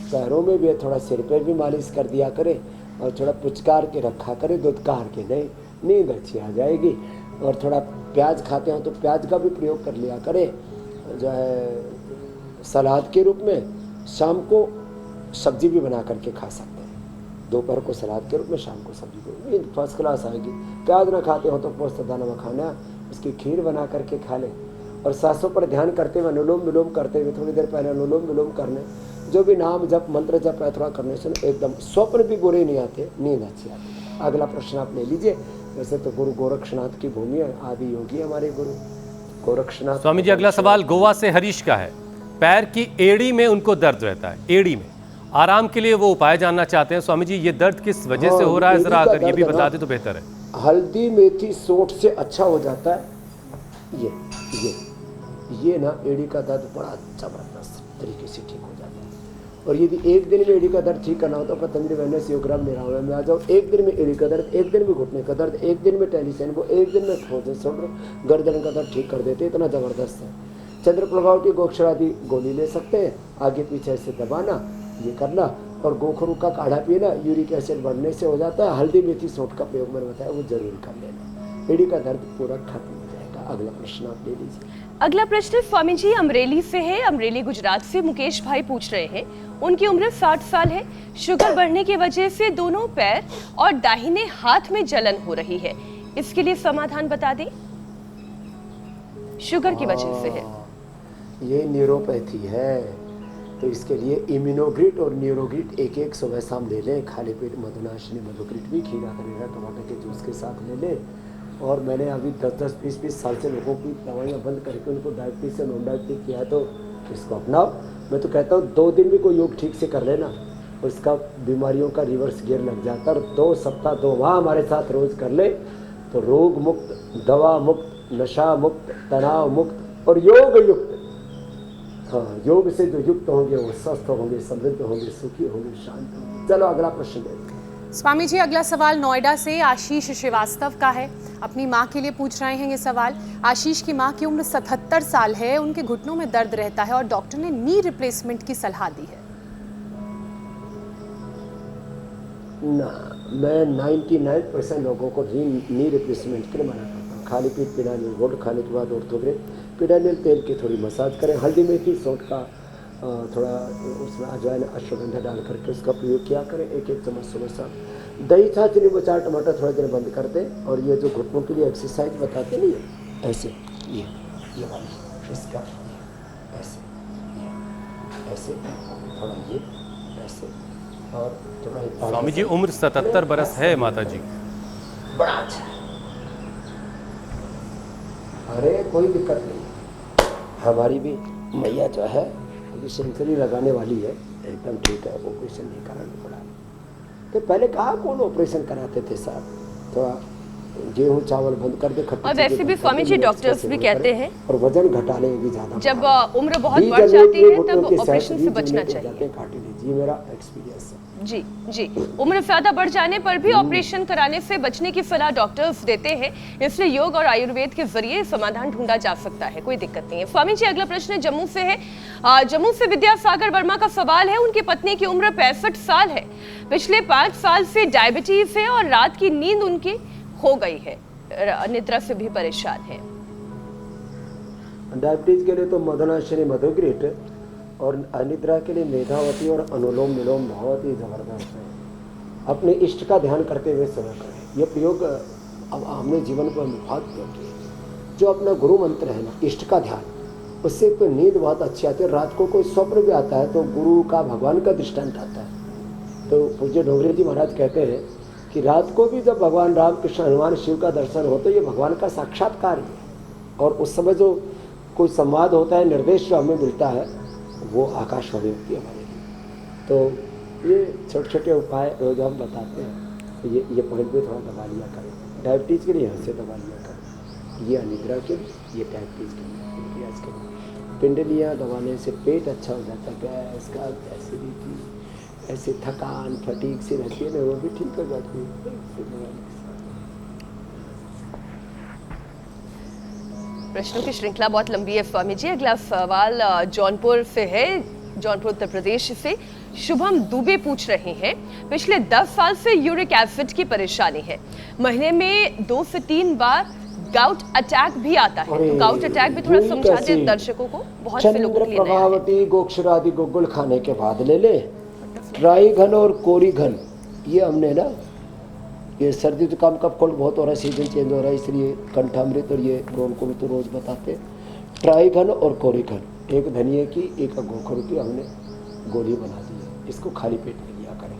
S4: पैरों में भी, थोड़ा सिर पर भी मालिश कर दिया करे, और थोड़ा पुचकार के रखा करे, दुदकार के नहीं, नींद अच्छी आ जाएगी। और थोड़ा प्याज खाते हो तो प्याज का भी प्रयोग कर लिया करे, जो है सलाद के रूप में। शाम को सब्जी भी बना करके खा सकते हैं, दोपहर को सलाद के रूप में, शाम को सब्जी को, नींद फर्स्ट क्लास आएगी। प्याज ना खाते हो तो पोस्त दाना मखाना, उसकी खीर बना करके खा लें। और सांसों पर ध्यान करते हुए, अनुलोम विलोम करते हुए, थोड़ी देर पहले अनुलोम विलोम करने, जो भी नाम जप मंत्र जप है थोड़ा करने से एकदम स्वप्न भी बुरे नहीं आते, नींद अच्छी आती है। अगला प्रश्न आप ले लीजिए। वैसे तो गुरु गोरक्षनाथ की भूमि है, आदि योगी हमारे गुरु गोरक्षनाथ।
S1: स्वामी जी, अगला सवाल गोवा से हरीश का है। पैर की एड़ी में उनको दर्द रहता है, एड़ी में आराम के लिए वो उपाय जानना चाहते हैं। स्वामी जी, ये दर्द किस वजह से हो रहा है, जरा अगर ये भी बता दें तो बेहतर है।
S4: हल्दी मेथी सोंठ से अच्छा हो जाता है। ये ना एड़ी का दर्द बड़ा जबरदस्त तरीके से ठीक हो जाता है। और यदि एक दिन में एड़ी का दर्द ठीक करना हो तो पतंजलि वेलनेस योगराम निरामय में आ जाओ। एक दिन में एड़ी का दर्द, एक दिन में घुटने का दर्द, एक दिन में टेलीसेन को, एक दिन में गर्दन का दर्द ठीक कर देते, इतना जबरदस्त है। चंद्र प्रभाव की गोक्षरादि गोली ले सकते हैं, आगे पीछे से दबाना, ये करना। और गोखरू का काढ़ा पीना, यूरिक एसिड बढ़ने से हो जाता है। हल्दी मेथी सोंठ का प्रयोग मैंने बताया, वो जरूर कर लेना, एड़ी का दर्द पूरा खत्म हो जाएगा। अगला प्रश्न आप ले लीजिए।
S2: अगला प्रश्न स्वामी जी अमरेली से है। अमरेली गुजरात से मुकेश भाई पूछ रहे हैं, उनकी उम्र 60 साल है, शुगर बढ़ने की वजह से दोनों पैर और दाहिने हाथ में जलन हो रही है, इसके लिए समाधान बता दें। शुगर की वजह से है,
S4: ये न्यूरोपैथी है, तो इसके लिए इम्यूनोग्रिट और न्यूरोग्रिट एक सुबह शाम ले लें। खाली पेट मधुनाशिनी मधुग्रिट भी खीरा करेगा टमाटर के जूस के साथ ले लें। और मैंने अभी 10-10, 20-20 साल से लोगों की दवाइयाँ बंद करके उनको डायबिटीज से नॉन डायबिटीज किया है, तो इसको अपनाओ। मैं तो कहता हूँ 2 दिन भी कोई योग ठीक से कर लेना, उसका बीमारियों का रिवर्स गियर लग जाता है। और 2 सप्ताह 2 माह हमारे साथ रोज़ कर ले तो रोग मुक्त, दवा मुक्त, नशा मुक्त, तनाव मुक्त और योग युक्त। हाँ, योग से जो युक्त होंगे वो स्वस्थ होंगे, समृद्ध होंगे, सुखी होंगे, शांत होंगे। चलो अगला प्रश्न देखते हैं।
S3: स्वामी जी, अगला सवाल नोएडा से आशीष श्रीवास्तव का है। अपनी माँ के लिए पूछ रहे हैं ये सवाल। आशीष की माँ की उम्र 77 साल है, उनके घुटनों में दर्द रहता है और डॉक्टर ने नी रिप्लेसमेंट की सलाह दी है।
S4: ना, मैं 99% लोगों को नी रिप्लेसमेंट के लिए मना करता हूँ। खाली पेट पिडानिल गोल्ड खाने के बाद ऑर्थोग्रेड पिडानिल तेल की थोड़ी मसाज करें। हल्दी मेथी सौंठ का थोड़ा उसमें अजवाइन अश्वगंधा डाल करके उसका प्रयोग किया करें। एक चम्मच सुबह शाम। दही छाछ नींबू चार टमाटर थोड़ा देर बंद कर दें। और ये जो घुटनों के लिए एक्सरसाइज बताते नहीं है ऐसे ये वाली इसका ऐसे ऐसे थोड़ा ये ऐसे और थोड़ा
S1: स्वामी जी उम्र 77 बरस है माता जी।
S4: बड़ा अच्छा है। अरे कोई दिक्कत नहीं। हमारी भी मैया जो है अभी सेंचुरी लगाने वाली है, एकदम ठीक है। ऑपरेशन नहीं कराना पड़ा। तो पहले कहा कौन ऑपरेशन कराते थे साहब। थोड़ा गेहूँ चावल बंद कर दे।
S2: और वैसे भी स्वामी जी डॉक्टर्स भी कहते हैं
S4: और वजन घटाने भी ज्यादा
S2: जब उम्र बहुत बढ़ जाती है तब ऑपरेशन से बचना चाहिए।
S4: ये मेरा एक्सपीरियंस है।
S2: जी जी, उम्र ज्यादा बढ़ जाने पर भी ऑपरेशन कराने से बचने की सलाह डॉक्टर्स देते हैं। इसलिए योग और आयुर्वेद के जरिए समाधान ढूंढा जा सकता है, कोई दिक्कत नहीं है। स्वामी जी अगला प्रश्न जम्मू से है। जम्मू से विद्यासागर वर्मा का सवाल है। उनकी पत्नी की उम्र 65 साल है। पिछले 5 साल से डायबिटीज है और रात की नींद उनकी हो गई है। निद्रा से भी परेशान है।
S4: डायबिटीज के लिए तो मदनाश्री मधुग्रेट और अनिद्रा के लिए मेधावती और अनुलोम विलोम बहुत ही जबरदस्त है। अपने इष्ट का ध्यान करते हुए समय करें। यह प्रयोग अब हमने जीवन पर बहुत प्रयोग किया। जो अपना गुरु मंत्र है ना, इष्ट का ध्यान, उससे तो नींद बहुत अच्छी आती है। रात को कोई स्वप्न भी आता है तो गुरु का भगवान का दृष्टांत आता है। तो पूज्य डोंगरे जी महाराज कहते हैं कि रात को भी जब भगवान राम कृष्ण हनुमान शिव का दर्शन हो तो ये भगवान का साक्षात्कार है। और उस समय जो कोई संवाद होता है, निर्देश जो हमें मिलता है, वो आकाशवाणी होती है हमारे लिए। तो ये छोटे छोटे उपाय जो हम बताते हैं, तो ये पॉइंट पे थोड़ा दबा लिया करें। डायबिटीज़ के लिए यहाँ से दबा लिया करें। ये अनिद्रा के लिए, ये डायबिटीज़ के लिए, गैस के लिए। पिंडलियाँ दबाने से पेट अच्छा हो जाता है। गैस का एसिडिटी ऐसे थकान फटीक से रहती है ना, वो भी ठीक हो जाती है।
S2: प्रश्नों की श्रृंखला बहुत लंबी है स्वामी जी। अगला सवाल जौनपुर से है, जौनपुर उत्तर प्रदेश से। शुभम दुबे पूछ रहे हैं, पिछले 10 साल से यूरिक एसिड की परेशानी है। महीने में 2 से 3 बार गाउट अटैक भी आता है। तो गाउट अटैक भी थोड़ा समझा दे दर्शकों को, बहुत से लोगों के लिए नया है।
S4: प्रभावती गोक्षरादि गुग्गुल खाने के बाद ले ले। ट्राई घन और कोरी घन, ये हमने ना, ये सर्दी जुकाम कफ कोल्ड बहुत हो रहा है, सीजन चेंज हो रहा है, इसलिए कंठामृत और ये रोल को भी तो रोज बताते हैं। ट्राई घन और कोरी घन, एक धनिए की एक गोखरू की हमने गोली बना दी है। इसको खाली पेट में लिया करें।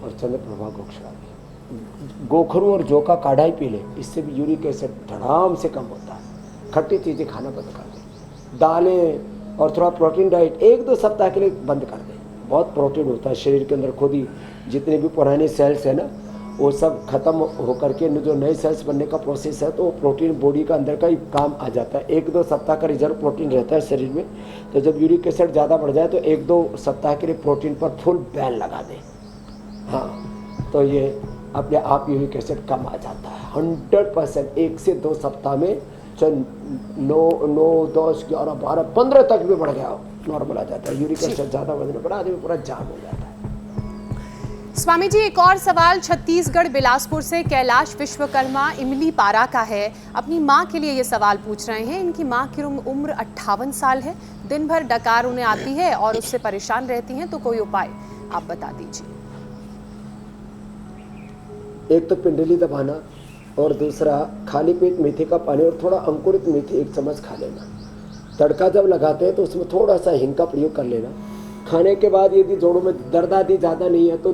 S4: और चंद्रप्रभा गोक्षरादि गोखरू और जौ का काढ़ा ही पी ले, इससे भी यूरिक एसिड धड़ाम से कम होता है। खट्टी चीज़ें खाना बंद कर दें। दालें और थोड़ा प्रोटीन डाइट 1-2 सप्ताह के लिए बंद कर दें। बहुत प्रोटीन होता है शरीर के अंदर। खुद ही जितने भी पुराने सेल्स हैं ना, वो सब खत्म होकर के जो नए सेल्स बनने का प्रोसेस है, तो प्रोटीन बॉडी का अंदर का ही काम आ जाता है। 1-2 सप्ताह का रिजर्व प्रोटीन रहता है शरीर में। तो जब यूरिक एसिड ज़्यादा बढ़ जाए तो 1-2 सप्ताह के लिए प्रोटीन पर फुल बैन लगा दें। हाँ, तो ये अपने आप यूरिक एसिड कम आ जाता है 100%। 1 से 2 सप्ताह में 9, 10, 11, 12, 15 तक भी बढ़ गया हो, नॉर्मल आ जाता है। यूरिक एसिड ज़्यादा बढ़ने पर आदमी पूरा जाम हो जाता है।
S3: स्वामी जी एक और सवाल छत्तीसगढ़ बिलासपुर से कैलाश विश्वकर्मा इमली पारा का है। अपनी माँ के लिए ये सवाल पूछ रहे हैं। इनकी माँ की उम्र 58 साल है। दिन भर डकार उन्हें आती है और उससे परेशान रहती हैं, तो कोई उपाय आप बता दीजिए।
S4: एक तो पिंडली दबाना और दूसरा खाली पेट मेथी का पानी और थोड़ा अंकुरित मेथी 1 चम्मच खा लेना। तड़का जब लगाते हैं तो उसमें थोड़ा सा हिंग का प्रयोग कर लेना। खाने के बाद यदि जोड़ों में दर्द आदि ज़्यादा नहीं है तो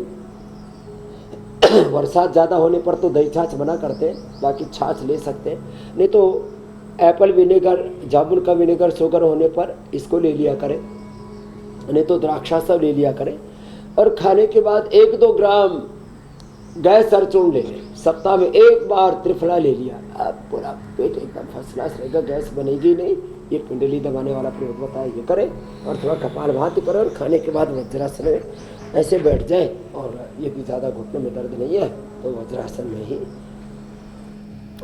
S4: बरसात ज़्यादा होने पर तो दही छाछ बना करते हैं, बाकी छाछ ले सकते हैं। नहीं तो एप्पल विनेगर, जामुन का विनेगर शुगर होने पर इसको ले लिया करें, नहीं तो द्राक्षासा ले लिया करें। और खाने के बाद 1-2 ग्राम गैस सरचूर्ण ले लें। सप्ताह में 1 बार त्रिफला ले लिया, अब पूरा पेट एकदम फर्स्ट क्लास रहेगा, गैस बनेगी नहीं। ये पिंडली दबाने वाला प्रयोग बताया, ये करें। और थोड़ा कपालभाति करें और खाने के बाद वज्रासन में ऐसे बैठ जाए। और यदि ज़्यादा घुटने में दर्द नहीं है तो वज्रासन में ही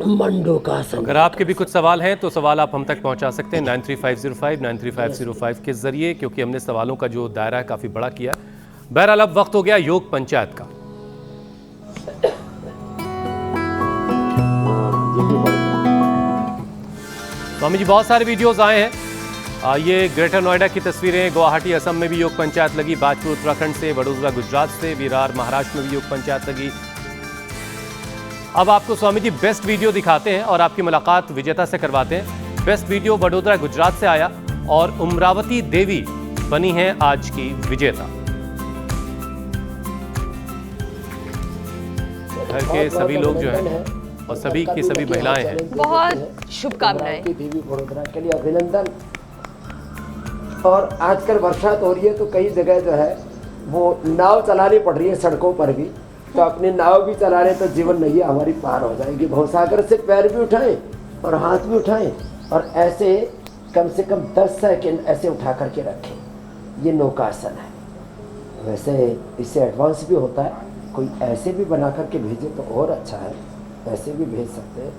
S4: मंडूकासन।
S1: अगर आपके भी कुछ सवाल हैं तो सवाल आप हम तक पहुंचा सकते हैं 93505 93505 के जरिए, क्योंकि हमने सवालों का जो दायरा है काफ़ी बड़ा किया। बहरहाल अब वक्त हो गया योग पंचायत का। स्वामी जी बहुत सारे वीडियोस आए हैं। ये ग्रेटर नोएडा की तस्वीरें, गुवाहाटी असम में भी योग पंचायत लगी, बाजपुर उत्तराखंड से, वडोदरा गुजरात से, विरार महाराष्ट्र में भी योग पंचायत लगी। अब आपको स्वामी जी बेस्ट वीडियो दिखाते हैं और आपकी मुलाकात विजेता से करवाते हैं। बेस्ट वीडियो वडोदरा गुजरात से आया और उमरावती देवी बनी हैं आज की विजेता। घर के सभी लोग जो हैं और सभी की सभी महिलाएं हैं,
S2: बहुत शुभकामनाएं।
S4: देवी वडोदरा के लिए अभिनंदन। और आजकल बरसात हो रही है तो कई जगह जो है वो नाव चलानी पड़ रही है सड़कों पर भी, तो अपनी नाव भी चला रहे तो जीवन नैया हमारी पार हो जाएगी। भवसागर से पैर भी उठाएं और हाथ भी उठाएं और ऐसे कम से कम 10 सेकंड ऐसे उठा करके रखें। ये नौकासन है। वैसे इससे एडवांस भी होता है, कोई ऐसे भी बना करके भेजे तो और अच्छा है। ऐसे भी भेज सकते हैं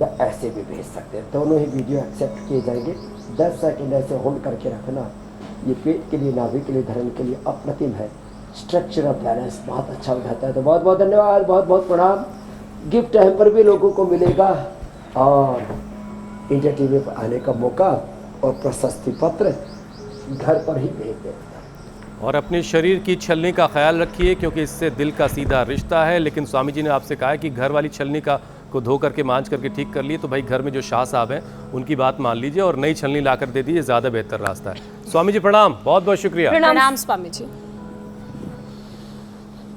S4: या ऐसे भी भेज सकते हैं, दोनों ही वीडियो एक्सेप्ट किए जाएंगे। 10 सेकंड ऐसे होल्ड करके रखना, ये पेट के लिए, नाभि के लिए, धरण के लिए अप्रतिम है। स्ट्रक्चर ऑफ बैलेंस बहुत अच्छा उठाता है। तो बहुत बहुत धन्यवाद, बहुत बहुत प्रणाम। गिफ्ट हैम्पर भी लोगों को मिलेगा और इंडिया टीवी पर आने का मौका और प्रशस्ति पत्र घर पर ही भेज देते हैं।
S1: और अपने शरीर की छलनी का ख्याल रखिए क्योंकि इससे दिल का सीधा रिश्ता है। लेकिन स्वामी जी ने आपसे कहा है कि घर वाली छलनी को धो करके मांझ करके ठीक कर लिए, तो भाई घर में जो शाह साहब हैं उनकी बात मान लीजिए और नई छलनी ला कर दे दीजिए, ज़्यादा बेहतर रास्ता है। स्वामी जी प्रणाम, बहुत बहुत शुक्रिया।
S3: प्रणाम स्वामी जी।